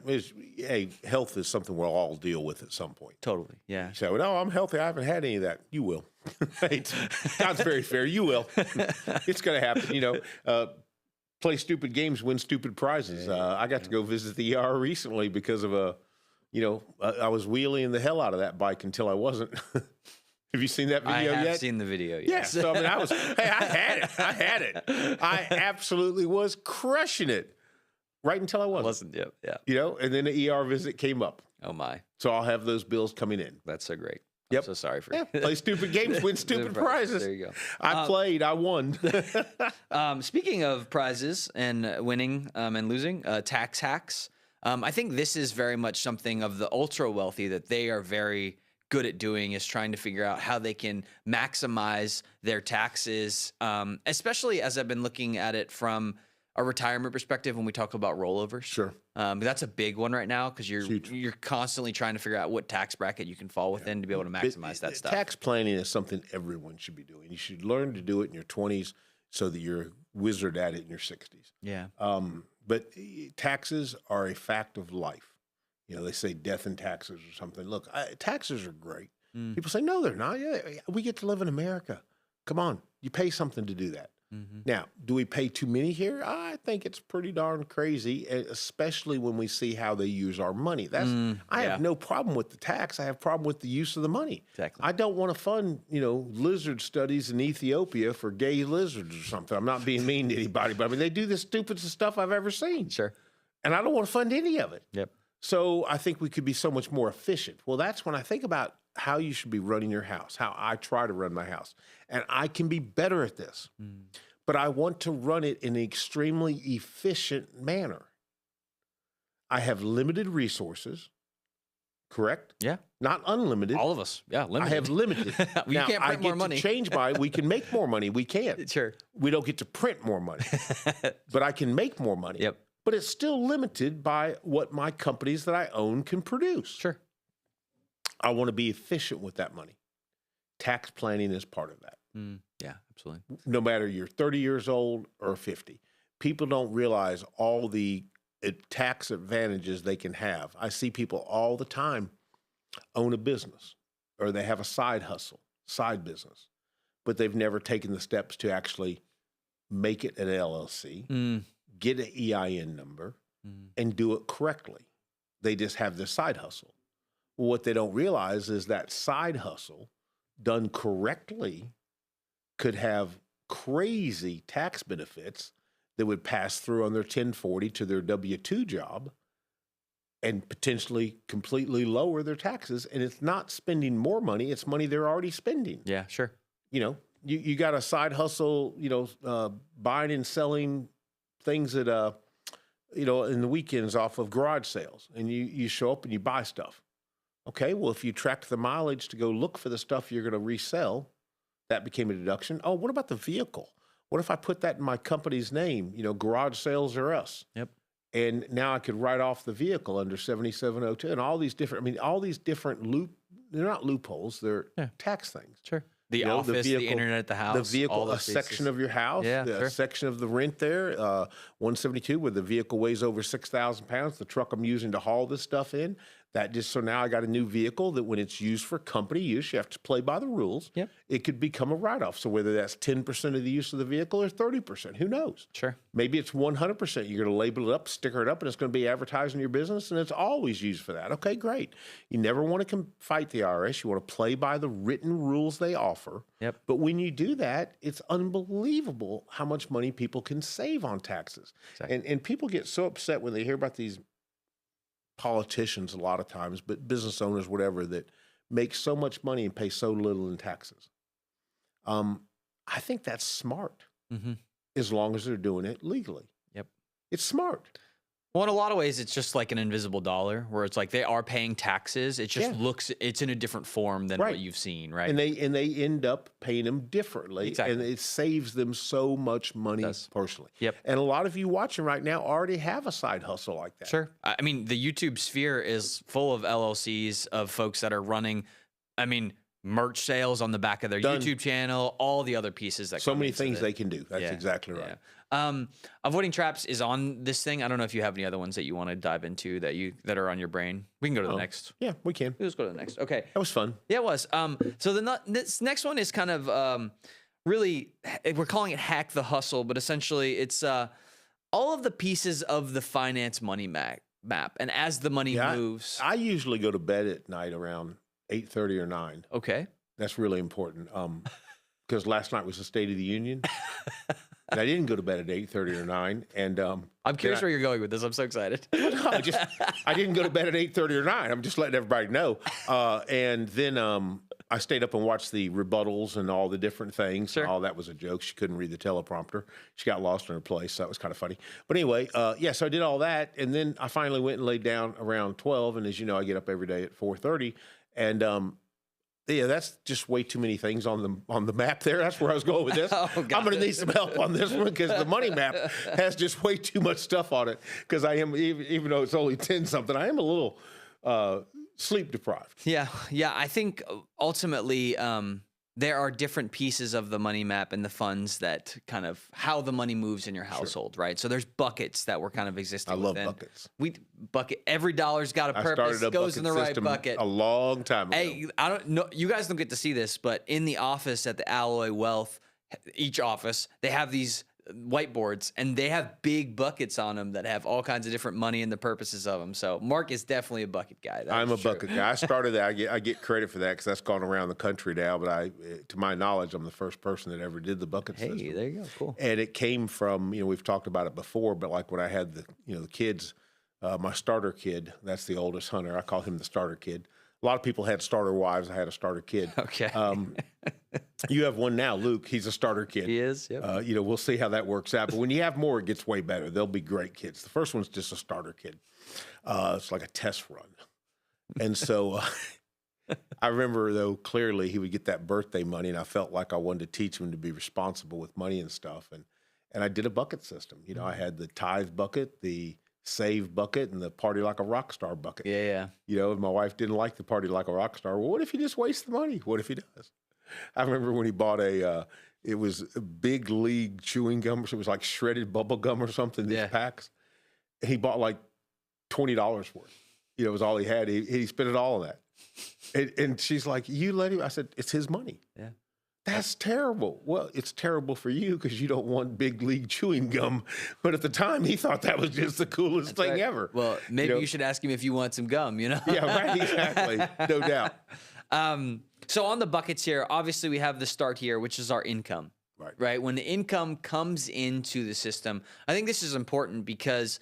Hey, health is something we'll all deal with at some point. Totally. Yeah. You say, well, no, I'm healthy. I haven't had any of that. You will. God's very fair. You will. It's going to happen. You know, play stupid games, win stupid prizes. I got to go visit the ER recently because of I was wheeling the hell out of that bike until I wasn't. Have you seen that video I have yet? seen the video. Yeah. Yes. So, I mean, I had it. I absolutely was crushing it right until I wasn't. Yep. Yeah. You know, and then the ER visit came up. Oh my. So I'll have those bills coming in. That's so great. Yep. I'm so sorry for Yeah, you. play stupid games, win stupid prizes. There you go. I played, I won. Speaking of prizes and winning and losing, tax hacks. I think this is very much something of the ultra wealthy that they are very good at doing, is trying to figure out how they can maximize their taxes, especially as I've been looking at it from a retirement perspective when we talk about rollovers. Sure. That's a big one right now because Huge. you're constantly trying to figure out what tax bracket you can fall within to be able to maximize that stuff. Tax planning is something everyone should be doing. You should learn to do it in your 20s so that you're a wizard at it in your 60s. Yeah. But taxes are a fact of life. You know, they say death and taxes or something. Look, taxes are great. Mm. People say, no, they're not. Yeah, we get to live in America. Come on, you pay something to do that. Mm-hmm. Now, do we pay too many here? I think it's pretty darn crazy, especially when we see how they use our money. I have no problem with the tax. I have a problem with the use of the money. Exactly. I don't want to fund, lizard studies in Ethiopia for gay lizards or something. I'm not being mean to anybody, but I mean, they do the stupidest stuff I've ever seen. Sure. And I don't want to fund any of it. Yep. So I think we could be so much more efficient. Well, that's when I think about how you should be running your house, how I try to run my house. And I can be better at this. But I want to run it in an extremely efficient manner. I have limited resources, correct? Yeah. Not unlimited. All of us. Yeah. Limited. I have limited. You Now, can't I print get more money. to change we can make more money. We can. Sure. We don't get to print more money, but I can make more money. Yep. But it's still limited by what my companies that I own can produce. Sure. I want to be efficient with that money. Tax planning is part of that. Yeah, absolutely. No matter you're 30 years old or 50. People don't realize all the tax advantages they can have. I see people all the time own a business or they have a side hustle, side business, but they've never taken the steps to actually make it an LLC, get an EIN number, and do it correctly. They just have their side hustle. Well, what they don't realize is that side hustle done correctly could have crazy tax benefits that would pass through on their 1040 to their W-2 job and potentially completely lower their taxes. And it's not spending more money, it's money they're already spending. Yeah, sure. You got a side hustle, buying and selling things at, in the weekends off of garage sales. And you show up and you buy stuff. Okay, well, if you tracked the mileage to go look for the stuff you're going to resell, that became a deduction. Oh, what about the vehicle? What if I put that in my company's name? Garage sales or us. Yep. And now I could write off the vehicle under 7702 and all these different, I mean, all these different they're not loopholes, they're tax things. Sure. The You know, office, the vehicle- internet at the house, The vehicle, all a those section pieces. of your house, Yeah, a sure. section of the rent there, 172 where the vehicle weighs over 6,000 pounds, the truck I'm using to haul this stuff in. That just, so now I got a new vehicle that when it's used for company use, you have to play by the rules. Yep. It could become a write-off. So whether that's 10% of the use of the vehicle or 30%, who knows? Sure. Maybe it's 100%. You're going to label it up, sticker it up, and it's going to be advertised in your business, and it's always used for that. Okay, great. You never want to fight the IRS. You want to play by the written rules they offer. Yep. But when you do that, it's unbelievable how much money people can save on taxes. Exactly. And people get so upset when they hear about these politicians a lot of times, but business owners, whatever, that make so much money and pay so little in taxes. I think that's smart Mm-hmm. as long as they're doing it legally. Yep. It's smart. Well, in a lot of ways, it's just like an invisible dollar where it's like they are paying taxes. It just looks, it's in a different form than Right. what you've seen, right? And they end up paying them differently. Exactly. And it saves them so much money does. personally. Yep. And a lot of you watching right now already have a side hustle like that. Sure. I mean, the YouTube sphere is full of LLCs of folks that are running, I mean, merch sales on the back of their Done. YouTube channel, all the other pieces that So come many into things it. they can do. That's Yeah, exactly right. yeah. Avoiding traps is on this thing. I don't know if you have any other ones that you want to dive into that are on your brain. We can go to the next. Yeah, we can. Let's go to the next. Okay. That was fun. Yeah, it was. So this next one is kind of really, we're calling it hack the hustle, but essentially it's all of the pieces of the finance money map. And as the money moves, I usually go to bed at night around 8:30 or 9. okay. That's really important. Because last night was the State of the Union. And I didn't go to bed at 8:30 or 9. And I'm curious where you're going with this. I'm so excited. no, I didn't go to bed at 8:30 or 9. I'm just letting everybody know. And then I stayed up and watched the rebuttals and all the different things. Sure. All that was a joke. She couldn't read the teleprompter. She got lost in her place. So that was kind of funny. But anyway, yeah, so I did all that. And then I finally went and laid down around 12. And as you know, I get up every day at 4:30. And yeah, that's just way too many things on the map there. That's where I was going with this. Oh, I'm got going to it. need some help on this one because the money map has just way too much stuff on it. Because I am, even though it's only 10 something, I am a little sleep deprived. Yeah. I think ultimately there are different pieces of the money map and the funds that kind of how the money moves in your household, right? So there's buckets that we're kind of existing I love within. buckets. Every dollar's got a I purpose, started a goes in the bucket right system bucket. a long time ago. Hey, I don't know. You guys don't get to see this, but in the office at the Alloy Wealth, each office, they have these whiteboards and they have big buckets on them that have all kinds of different money and the purposes of them. So Mark is definitely a bucket guy. That I'm is a true. bucket guy. I started that. I get credit for that because that's gone around the country now. But to my knowledge, I'm the first person that ever did the bucket Hey, system. there you go. Cool. And it came from, we've talked about it before, but like when I had the kids, my starter kid, that's the oldest Hunter. I call him the starter kid. A lot of people had starter wives. I had a starter kid. Okay. You have one now, Luke. He's a starter kid. He is. Yep. We'll see how that works out. But when you have more, it gets way better. They'll be great kids. The first one's just a starter kid. It's like a test run. And so I remember, though, clearly he would get that birthday money, and I felt like I wanted to teach him to be responsible with money and stuff. And I did a bucket system. I had the tithe bucket, the save bucket, and the party like a rock star bucket. Yeah. And my wife didn't like the party like a rock star. Well, what if he just wastes the money? What if he does? I remember when he bought it was a Big League chewing gum. So it was like shredded bubble gum or something, these packs. And he bought like $20 worth. It was all he had. He spent it all on that. And she's like, you let him? I said, it's his money. Yeah. That's terrible. Well, it's terrible for you because you don't want Big League chewing gum. But at the time, he thought that was just the coolest thing ever. Well, maybe you should ask him if you want some gum, Yeah, right, exactly. No doubt. So on the buckets here, obviously we have the start here, which is our income. Right. When the income comes into the system, I think this is important because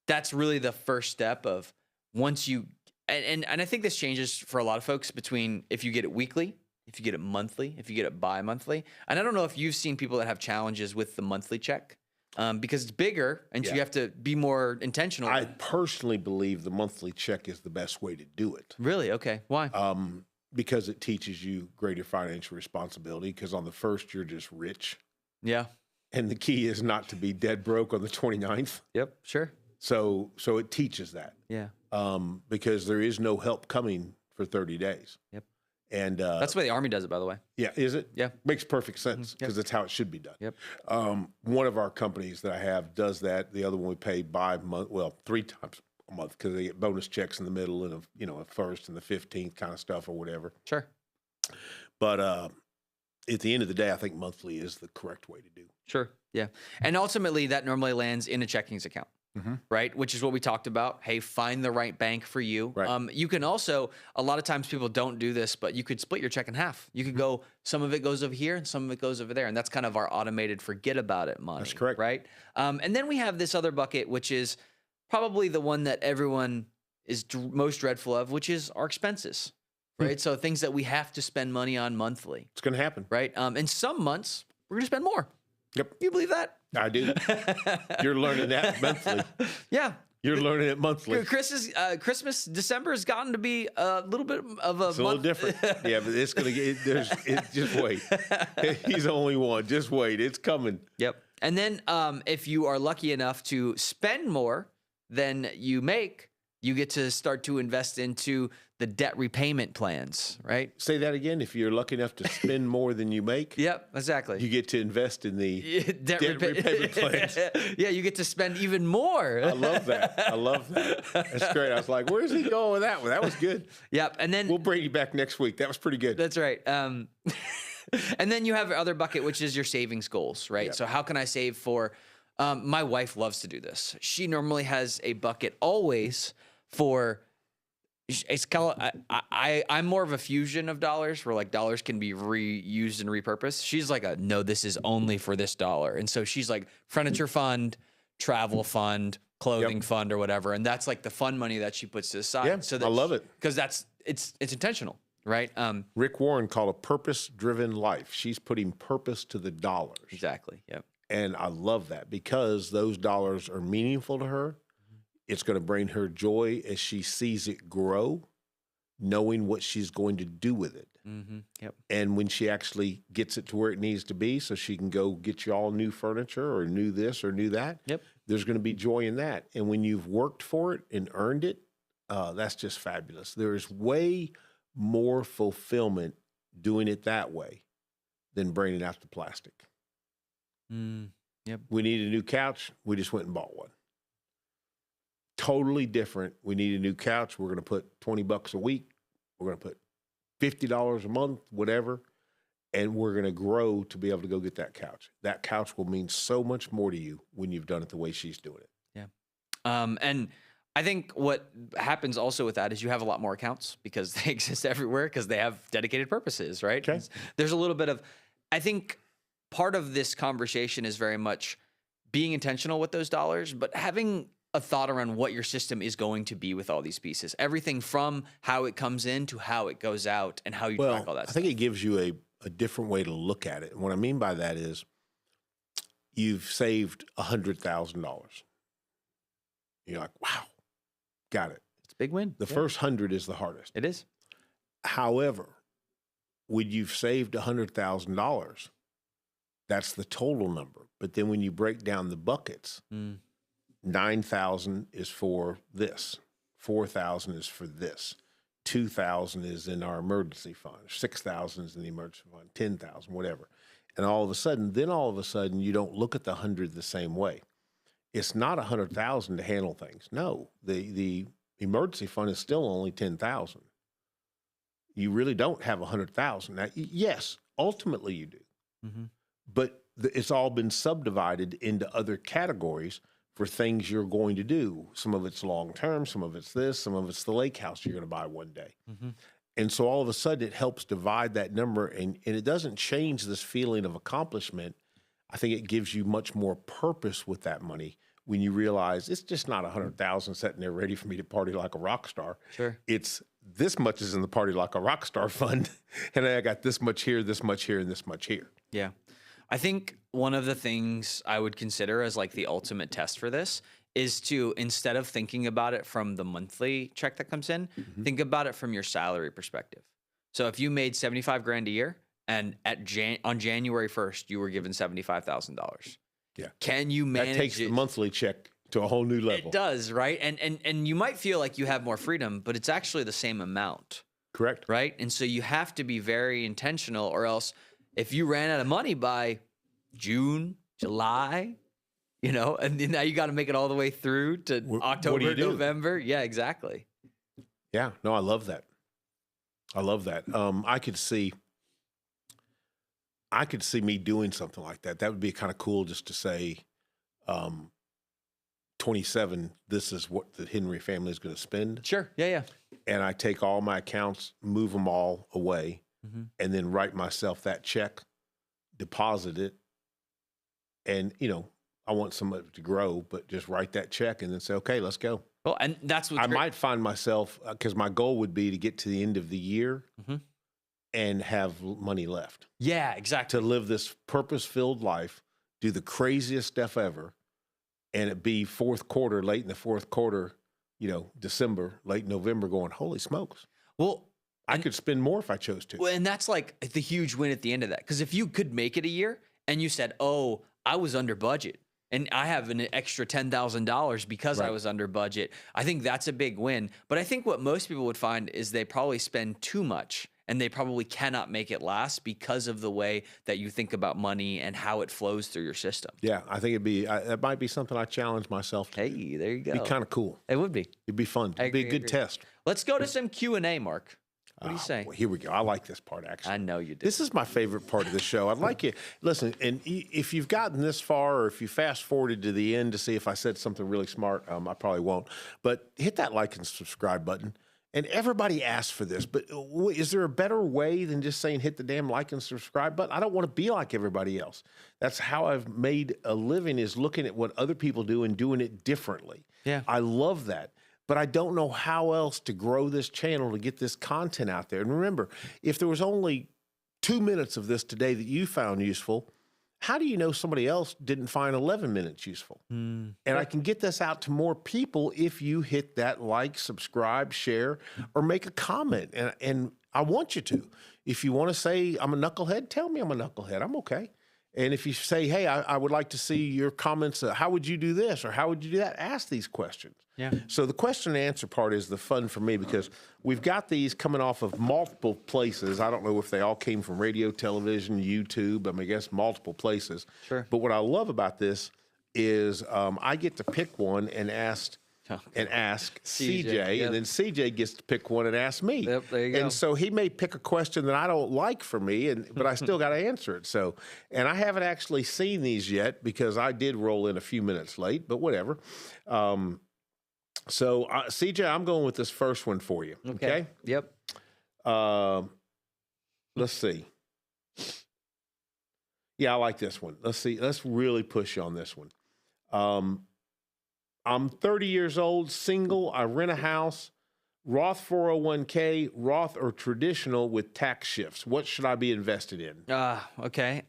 that's really the first step of once you, and I think this changes for a lot of folks between if you get it weekly, if you get it monthly, if you get it bi-monthly. And I don't know if you've seen people that have challenges with the monthly check because it's bigger and so you have to be more intentional. I personally believe the monthly check is the best way to do it. Really? Okay. Why? Because it teaches you greater financial responsibility because on the first, you're just rich. Yeah. And the key is not to be dead broke on the 29th. Yep. Sure. So it teaches that Yeah. because there is no help coming for 30 days. Yep. And That's the way the Army does it, by the way. yeah, is it? Yeah. Makes perfect sense Yep. because that's how it should be done. Yep. One of our companies that I have does that. The other one we pay by month, well, 3 times a month because they get bonus checks in the middle and a first and the 15th kind of stuff or whatever. Sure. But at the end of the day, I think monthly is the correct way to do. Sure. Yeah. And ultimately, that normally lands in a checkings account. Right, which is what we talked about. Hey, find the right bank for you. Right. You can also, a lot of times people don't do this, but you could split your check in half. You could go, some of it goes over here and some of it goes over there. And that's kind of our automated forget about it money. That's correct. Right. And then we have this other bucket, which is probably the one that everyone is most dreadful of, which is our expenses. Right. So things that we have to spend money on monthly. It's going to happen. Right. And some months we're going to spend more. Yep. You believe that? I do. You're learning that monthly. Yeah. You're learning it monthly. Christmas, December has gotten to be a little bit of a It's a little different. Yeah, but it's going to get, just wait. He's only one. Just wait. It's coming. Yep. And then if you are lucky enough to spend more than you make, you get to start to invest into the debt repayment plans, right? Say that again. If you're lucky enough to spend more than you make, Yep, exactly. you get to invest in the debt repayment plans. Yeah, you get to spend even more. I love that. I love that. That's great. I was like, where's he going with that one? That was good. Yep. And then We'll bring you back next week. That was pretty good. that's right. And then you have your other bucket, which is your savings goals, right? Yep. So how can I save for? My wife loves to do this. She normally has a bucket always for. It's kind of I'm more of a fusion of dollars where like dollars can be reused and repurposed. She's like no, this is only for this dollar, and so she's like furniture fund, travel fund, clothing fund, or whatever, and that's like the fun money that she puts to the side. Yeah, so that I love it because it's intentional, right? Rick Warren called a purpose-driven life. She's putting purpose to the dollars. Exactly. Yep. And I love that because those dollars are meaningful to her. It's going to bring her joy as she sees it grow, knowing what she's going to do with it. Mm-hmm. Yep. And when she actually gets it to where it needs to be so she can go get you all new furniture or new this or new that, Yep. there's going to be joy in that. And when you've worked for it and earned it, that's just fabulous. There is way more fulfillment doing it that way than bringing out the plastic. Yep. We need a new couch. We just went and bought one. Totally different. We need a new couch. We're going to put $20 a week. We're going to put $50 a month, whatever. And we're going to grow to be able to go get that couch. That couch will mean so much more to you when you've done it the way she's doing it. Yeah. And I think what happens also with that is you have a lot more accounts because they exist everywhere because they have dedicated purposes, right? Okay. There's a little bit of, I think part of this conversation is very much being intentional with those dollars, but having a thought around what your system is going to be with all these pieces. Everything from how it comes in to how it goes out and how you track all that I stuff. think it gives you a different way to look at it. And what I mean by that is you've saved $100,000. You're like, wow, got it. It's a big win. The first 100 is the hardest. It is. However, when you've saved $100,000, that's the total number. But then when you break down the buckets, 9,000 is for this, 4,000 is for this, 2,000 is in our emergency fund, 6,000 is in the emergency fund, 10,000, whatever. And all of a sudden, you don't look at the 100 the same way. It's not 100,000 to handle things. No, the emergency fund is still only 10,000. You really don't have 100,000. Now, yes, ultimately you do, but it's all been subdivided into other categories for things you're going to do. Some of it's long-term, some of it's this, some of it's the lake house you're going to buy one day. And so all of a sudden it helps divide that number and it doesn't change this feeling of accomplishment. I think it gives you much more purpose with that money when you realize it's just not 100,000 sitting there ready for me to party like a rock star. Sure. It's this much is in the party like a rock star fund. And I got this much here, and this much here. Yeah. I think one of the things I would consider as like the ultimate test for this is to, instead of thinking about it from the monthly check that comes in, think about it from your salary perspective. So if you made 75 grand a year and on January 1st, you were given $75,000. Yeah. Can you manage That takes it? the monthly check to a whole new level. It does, right? And you might feel like you have more freedom, but it's actually the same amount, Correct. right? And so you have to be very intentional, or else if you ran out of money by June, July, and then now you got to make it all the way through to What do October, you do? November. Yeah, exactly. Yeah, no, I love that. I love that. I could see me doing something like that. That would be kind of cool, just to say, 27, this is what the Henry family is going to spend. Sure. Yeah. And I take all my accounts, move them all away, and then write myself that check, deposit it. And, I want somebody to grow, but just write that check and then say, okay, let's go. Well, and that's what I might find myself, because my goal would be to get to the end of the year and have money left Yeah, exactly. to live this purpose-filled life, do the craziest stuff ever, and it be late in the fourth quarter, December, late November, going, holy smokes. Well, I could spend more if I chose to. and that's like the huge win at the end of that. Because if you could make it a year and you said, oh, I was under budget and I have an extra $10,000 because I Right. was under budget, I think that's a big win. But I think what most people would find is they probably spend too much and they probably cannot make it last because of the way that you think about money and how it flows through your system. Yeah, I think that might be something I challenge myself to. Hey, there you go. It'd be kind of cool. It would be. It'd be fun. I It'd be a agree, good agree. test. Let's go to some Q&A, Mark. What do you say? Well, here we go. I like this part, actually. I know you do. This is my favorite part of the show. I'd like you, listen, and if you've gotten this far, or if you fast forwarded to the end to see if I said something really smart, I probably won't, but hit that like and subscribe button. And everybody asks for this, but is there a better way than just saying hit the damn like and subscribe button? I don't want to be like everybody else. That's how I've made a living, is looking at what other people do and doing it differently. Yeah. I love that. But I don't know how else to grow this channel to get this content out there. And remember, if there was only 2 minutes of this today that you found useful, how do you know somebody else didn't find 11 minutes useful? And I can get this out to more people if you hit that like, subscribe, share, or make a comment. And I want you to. If you want to say I'm a knucklehead, tell me I'm a knucklehead. I'm okay. And if you say, hey, I would like to see your comments, how would you do this or how would you do that? Ask these questions. Yeah. So the question and answer part is the fun for me, because we've got these coming off of multiple places. I don't know if they all came from radio, television, YouTube. I guess multiple places. Sure. But what I love about this is I get to pick one and ask CJ, yep. and then CJ gets to pick one and ask me. Yep, there you go. And so he may pick a question that I don't like for me, but I still got to answer it. So, and I haven't actually seen these yet because I did roll in a few minutes late, but whatever. So CJ, I'm going with this first one for you. Okay. Yep. Let's see. Yeah, I like this one. Let's see. Let's really push on this one. I'm 30 years old, single. I rent a house. Roth 401k, Roth or traditional with tax shifts. What should I be invested in? Okay.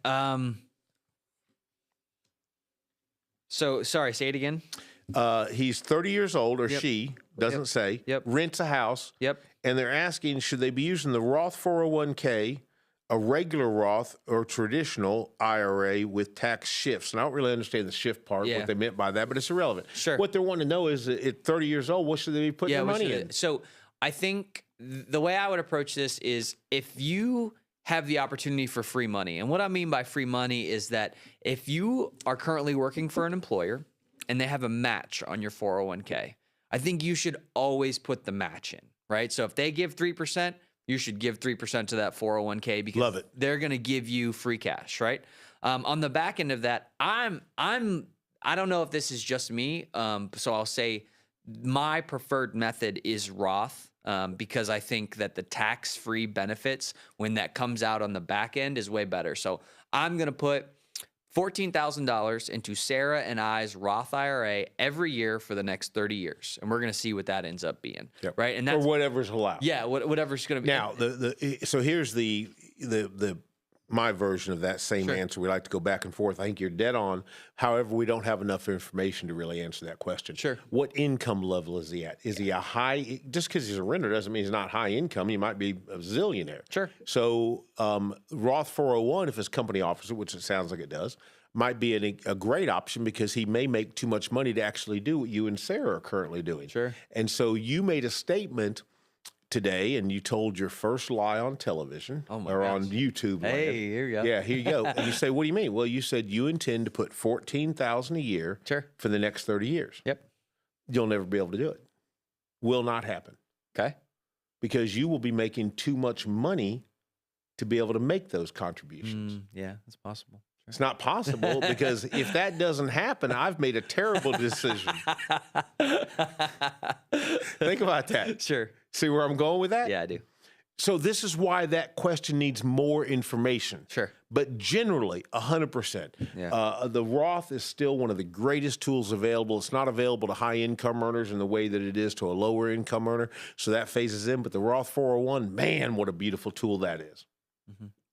So sorry, say it again. He's 30 years old, or Yep. she, doesn't say. Yep. Rents a house. Yep. And they're asking, should they be using the Roth 401k, a regular Roth, or traditional IRA with tax shifts? And I don't really understand the shift part, Yeah. what they meant by that, but it's irrelevant. Sure. What they're wanting to know is, at 30 years old, what should they be putting their what money should in? it- So I think the way I would approach this is if you have the opportunity for free money, and what I mean by free money is that if you are currently working for an employer and they have a match on your 401k, I think you should always put the match in, right? So if they give 3%, you should give 3% to that 401k because Love it. they're going to give you free cash, right? On the back end of that, I don't know if this is just me, so I'll say my preferred method is Roth because I think that the tax-free benefits when that comes out on the back end is way better. So I'm going to put $14,000 into Sarah and I's Roth IRA every year for the next 30 years. And we're going to see what that ends up being, Yep. right? And Or that's, whatever's allowed. yeah, whatever's going to be. Now, so here's the my version of that same Sure. answer. We like to go back and forth. I think you're dead on. However, we don't have enough information to really answer that question. Sure. What income level is he at? Is he a high? Just because he's a renter doesn't mean he's not high income. He might be a zillionaire. Sure. So Roth 401, if his company offers it, which it sounds like it does, might be a great option because he may make too much money to actually do what you and Sarah are currently doing. Sure. And so you made a statement today and you told your first lie on television Oh my or on gosh. YouTube. Hey, land. here you go. Yeah, here you go. And you say, what do you mean? Well, you said you intend to put $14,000 a year Sure. for the next 30 years. Yep. You'll never be able to do it. Will not happen Okay. because you will be making too much money to be able to make those contributions. Yeah, that's possible. It's not possible because if that doesn't happen, I've made a terrible decision. Think about that. Sure. See where I'm going with that? Yeah, I do. So this is why that question needs more information. Sure. But generally, 100%. Yeah. The Roth is still one of the greatest tools available. It's not available to high income earners in the way that it is to a lower income earner. So that phases in. But the Roth 401, man, what a beautiful tool that is.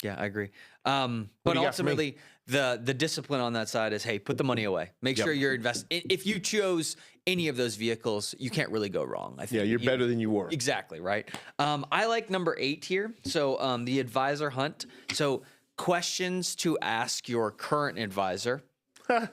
Yeah, I agree. What But do you got for me? ultimately, the discipline on that side is, hey, put the money away. Make Yep. sure you're investing. If you chose any of those vehicles, you can't really go wrong. I think. Yeah, you're better than you were. Exactly, right? I like number 8 here. So the advisor hunt. So questions to ask your current advisor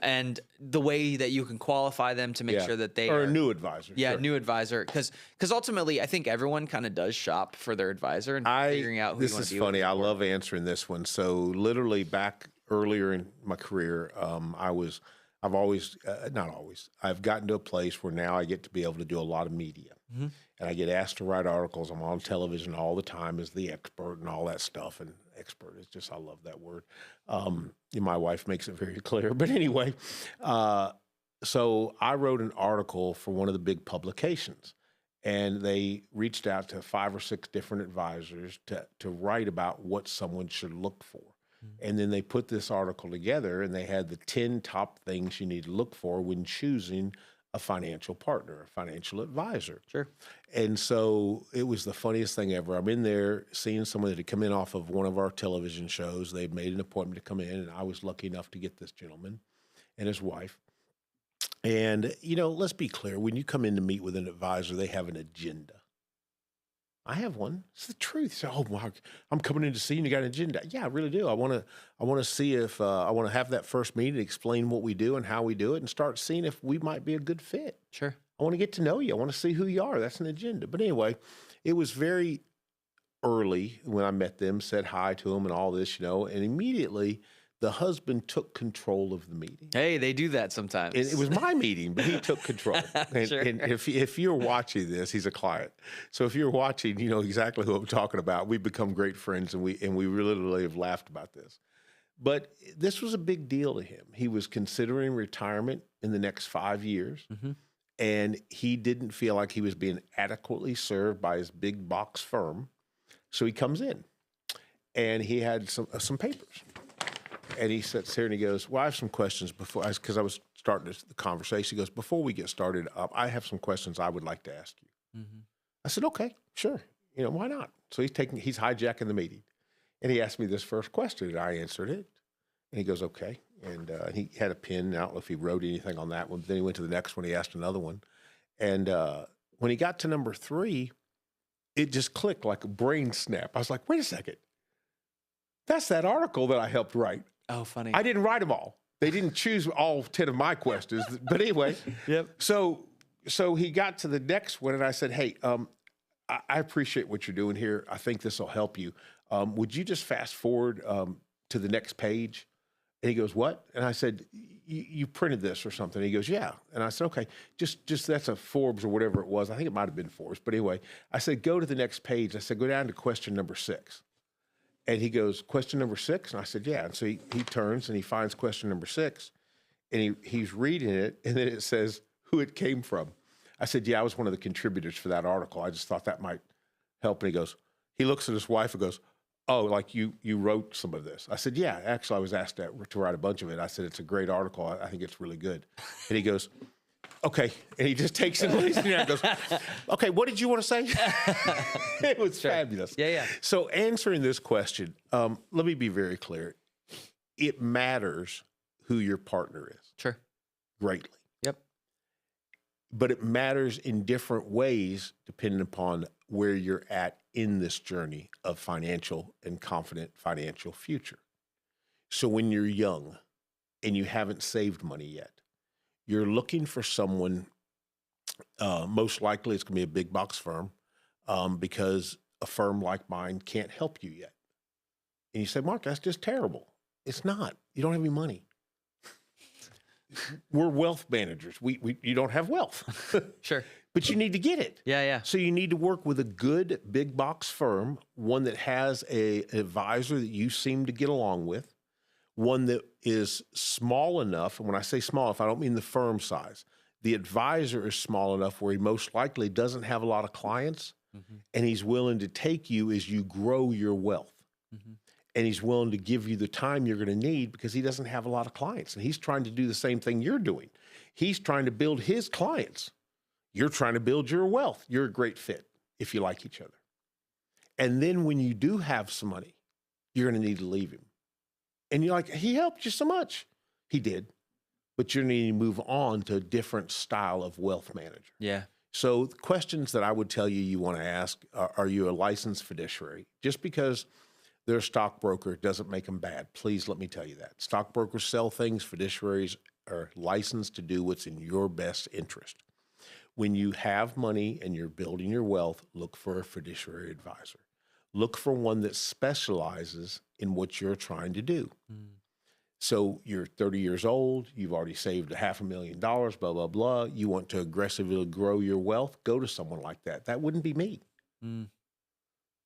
and the way that you can qualify them to make Yeah. sure that they or are a new advisor. yeah, sure. new advisor. Because ultimately, I think everyone kind of does shop for their advisor and figuring out who This you want is to deal funny. with. I love answering this one. So literally back earlier in my career, I've always, not always, I've gotten to a place where now I get to be able to do a lot of media. Mhm. And I get asked to write articles. I'm on television all the time as the expert and all that stuff. And expert is just, I love that word. And my wife makes it very clear. But anyway, so I wrote an article for one of the big publications. And they reached out to 5 or 6 different advisors to write about what someone should look for. And then they put this article together and they had the 10 top things you need to look for when choosing a financial partner, a financial advisor. Sure. And so it was the funniest thing ever. I'm in there seeing someone that had come in off of one of our television shows. They'd made an appointment to come in, and I was lucky enough to get this gentleman and his wife. And, let's be clear. When you come in to meet with an advisor, they have an agenda. I have one. It's the truth. So, oh, Mark, I'm coming in to see you. And you got an agenda. Yeah, I really do. I want to see if I want to have that first meeting, explain what we do and how we do it, and start seeing if we might be a good fit. Sure. I want to get to know you. I want to see who you are. That's an agenda. But anyway, it was very early when I met them, said hi to them and all this, and immediately the husband took control of the meeting. Hey, they do that sometimes. And it was my meeting, but he took control. And, Sure. and if you're watching this, he's a client. So if you're watching, you know exactly who I'm talking about. We've become great friends, and we literally have laughed about this. But this was a big deal to him. He was considering retirement in the next 5 years, and he didn't feel like he was being adequately served by his big box firm. So he comes in, and he had some papers. And he sits here and he goes, well, I have some questions because I was starting the conversation. He goes, before we get started, I have some questions I would like to ask you. I said, okay, sure. Why not? So he's hijacking the meeting. And he asked me this first question, and I answered it. And he goes, okay. And he had a pen. I don't know if he wrote anything on that one. But then he went to the next one. He asked another one. And when he got to number 3, it just clicked like a brain snap. I was like, wait a second. That's that article that I helped write. Oh, funny. I didn't write them all. They didn't choose all 10 of my questions. But anyway, Yep. so he got to the next one, and I said, hey, I appreciate what you're doing here. I think this will help you. Would you just fast forward to the next page? And he goes, what? And I said, you printed this or something. He goes, yeah. And I said, okay, just that's a Forbes or whatever it was. I think it might have been Forbes. But anyway, I said, go to the next page. I said, go down to question number 6. And he goes, question number 6? And I said, yeah. And so he turns and he finds question number 6, and he's reading it, and then it says who it came from. I said, yeah, I was one of the contributors for that article. I just thought that might help. And he looks at his wife and goes, oh, like you wrote some of this. I said, yeah, actually I was asked to write a bunch of it. I said, it's a great article. I think it's really good. And he goes, okay. And he just takes it and lays it down and goes, okay, what did you want to say? It was fabulous. Yeah. So answering this question, let me be very clear. It matters who your partner is Sure. greatly. Yep. But it matters in different ways depending upon where you're at in this journey of financial and confident financial future. So when you're young, and you haven't saved money yet. You're looking for someone, most likely it's going to be a big box firm, because a firm like mine can't help you yet. And you say, Mark, that's just terrible. It's not. You don't have any money. We're wealth managers. You don't have wealth. Sure. But you need to get it. Yeah, yeah. So you need to work with a good big box firm, one that has an advisor that you seem to get along with, one that is small enough. And when I say small enough, I don't mean the firm size. The advisor is small enough where he most likely doesn't have a lot of clients, and he's willing to take you as you grow your wealth. And he's willing to give you the time you're going to need because he doesn't have a lot of clients. And he's trying to do the same thing you're doing. He's trying to build his clients. You're trying to build your wealth. You're a great fit if you like each other. And then when you do have some money, you're going to need to leave him. And you're like, he helped you so much. He did. But you're needing to move on to a different style of wealth manager. Yeah. So the questions that I would tell you want to ask are you a licensed fiduciary? Just because they're a stockbroker doesn't make them bad. Please let me tell you that. Stockbrokers sell things. Fiduciaries are licensed to do what's in your best interest. When you have money and you're building your wealth, look for a fiduciary advisor. Look for one that specializes in what you're trying to do. So you're 30 years old, you've already saved $500,000, blah, blah, blah. You want to aggressively grow your wealth, go to someone like that. That wouldn't be me.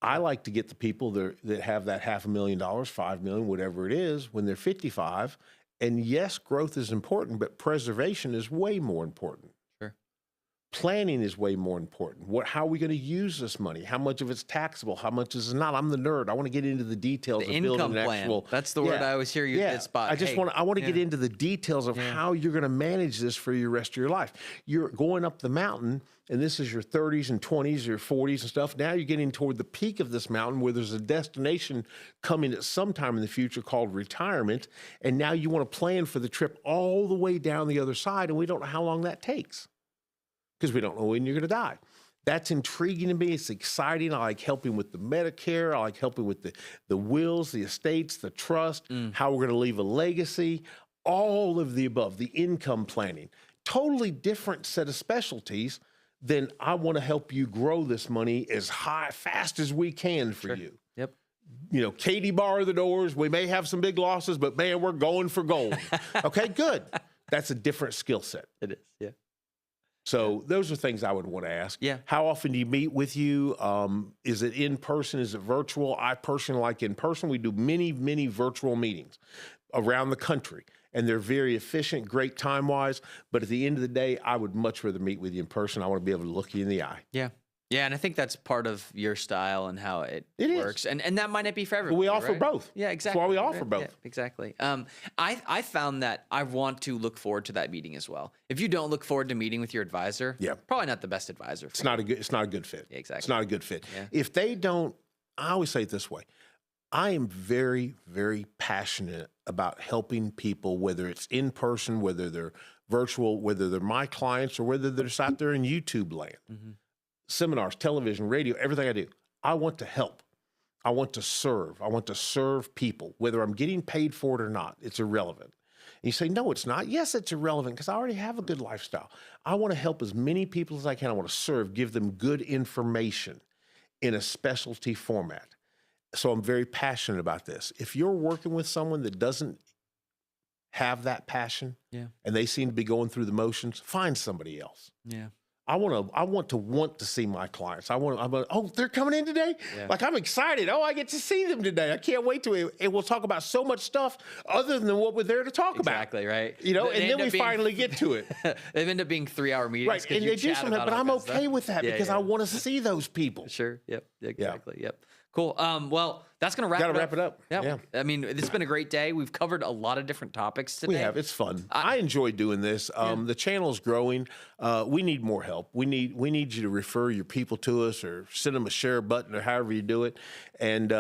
I like to get the people that have that $500,000, $5 million, whatever it is, when they're 55. And yes, growth is important, but preservation is way more important. Sure. Planning is way more important. How are we going to use this money? How much of it's taxable? How much is not? I'm the nerd. I want to get into the details The of income building an plan. actual. That's the word I always hear you hit spot. I want to get into the details of how you're going to manage this for your rest of your life. You're going up the mountain, and this is your 30s and 20s, your 40s and stuff. Now you're getting toward the peak of this mountain where there's a destination coming at some time in the future called retirement. And now you want to plan for the trip all the way down the other side, and we don't know how long that takes because we don't know when you're going to die. That's intriguing to me. It's exciting. I like helping with the Medicare. I like helping with the wills, the estates, the trust, how we're going to leave a legacy, all of the above, the income planning. Totally different set of specialties than I want to help you grow this money as fast as we can for you. Yep. You know, Katie bar the doors. We may have some big losses, but man, we're going for gold. Okay, good. That's a different skill set. It is. Yeah. So those are things I would want to ask. Yeah. How often do you meet with you? Is it in person? Is it virtual? I personally like in person. We do many, many virtual meetings around the country, and they're very efficient, great time-wise. But at the end of the day, I would much rather meet with you in person. I want to be able to look you in the eye. Yeah. Yeah, and I think that's part of your style and how it works. Is. And that might not be for everyone. But we offer right? both. Yeah, exactly. That's why we offer both. Yeah, exactly. I found that I want to look forward to that meeting as well. If you don't look forward to meeting with your advisor, probably not the best advisor. It's not a good fit. Yeah, exactly. It's not a good fit. Yeah. If they don't, I always say it this way. I am very, very passionate about helping people, whether it's in person, whether they're virtual, whether they're my clients, or whether they're just out there in YouTube land. Seminars, television, radio, everything I do. I want to help. I want to serve. I want to serve people, whether I'm getting paid for it or not. It's irrelevant. And you say, no, it's not. Yes, it's irrelevant because I already have a good lifestyle. I want to help as many people as I can. I want to serve, give them good information in a specialty format. So I'm very passionate about this. If you're working with someone that doesn't have that passion and they seem to be going through the motions, find somebody else. Yeah. I want to see my clients. Oh, they're coming in today? Yeah. Like, I'm excited. Oh, I get to see them today. I can't wait to, and we'll talk about so much stuff other than what we're there to talk about. Exactly, right. You know, They and then end we up being- finally get to it. They end up being 3-hour meetings. Right, 'cause and you they do chat something, about but all I'm that okay stuff. with that because I want to see those people. Sure. Yep. Exactly. Yep. Cool. Well, that's going to Gotta wrap wrap it up. Yeah. Yeah. I mean, it's been a great day. We've covered a lot of different topics today. We have. It's fun. I enjoy doing this. The channel's growing. We need more help. We need you to refer your people to us or send them a share button or however you do it, and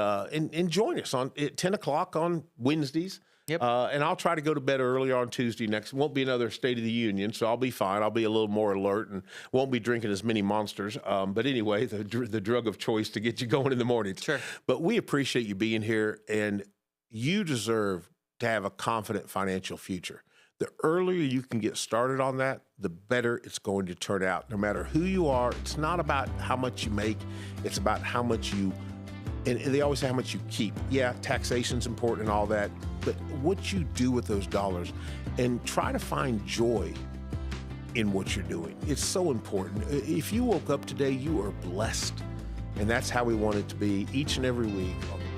join us at 10 o'clock on Wednesdays. Yep. And I'll try to go to bed earlier on Tuesday next. It won't be another State of the Union, so I'll be fine. I'll be a little more alert and won't be drinking as many Monsters. But anyway, the drug of choice to get you going in the mornings. Sure. But we appreciate you being here, and you deserve to have a confident financial future. The earlier you can get started on that, the better it's going to turn out. No matter who you are, it's not about how much you make, it's about how much you, and they always say how much you keep. Yeah, taxation's important and all that, but what you do with those dollars, and try to find joy in what you're doing. It's so important. If you woke up today, you are blessed. And that's how we want it to be each and every week on the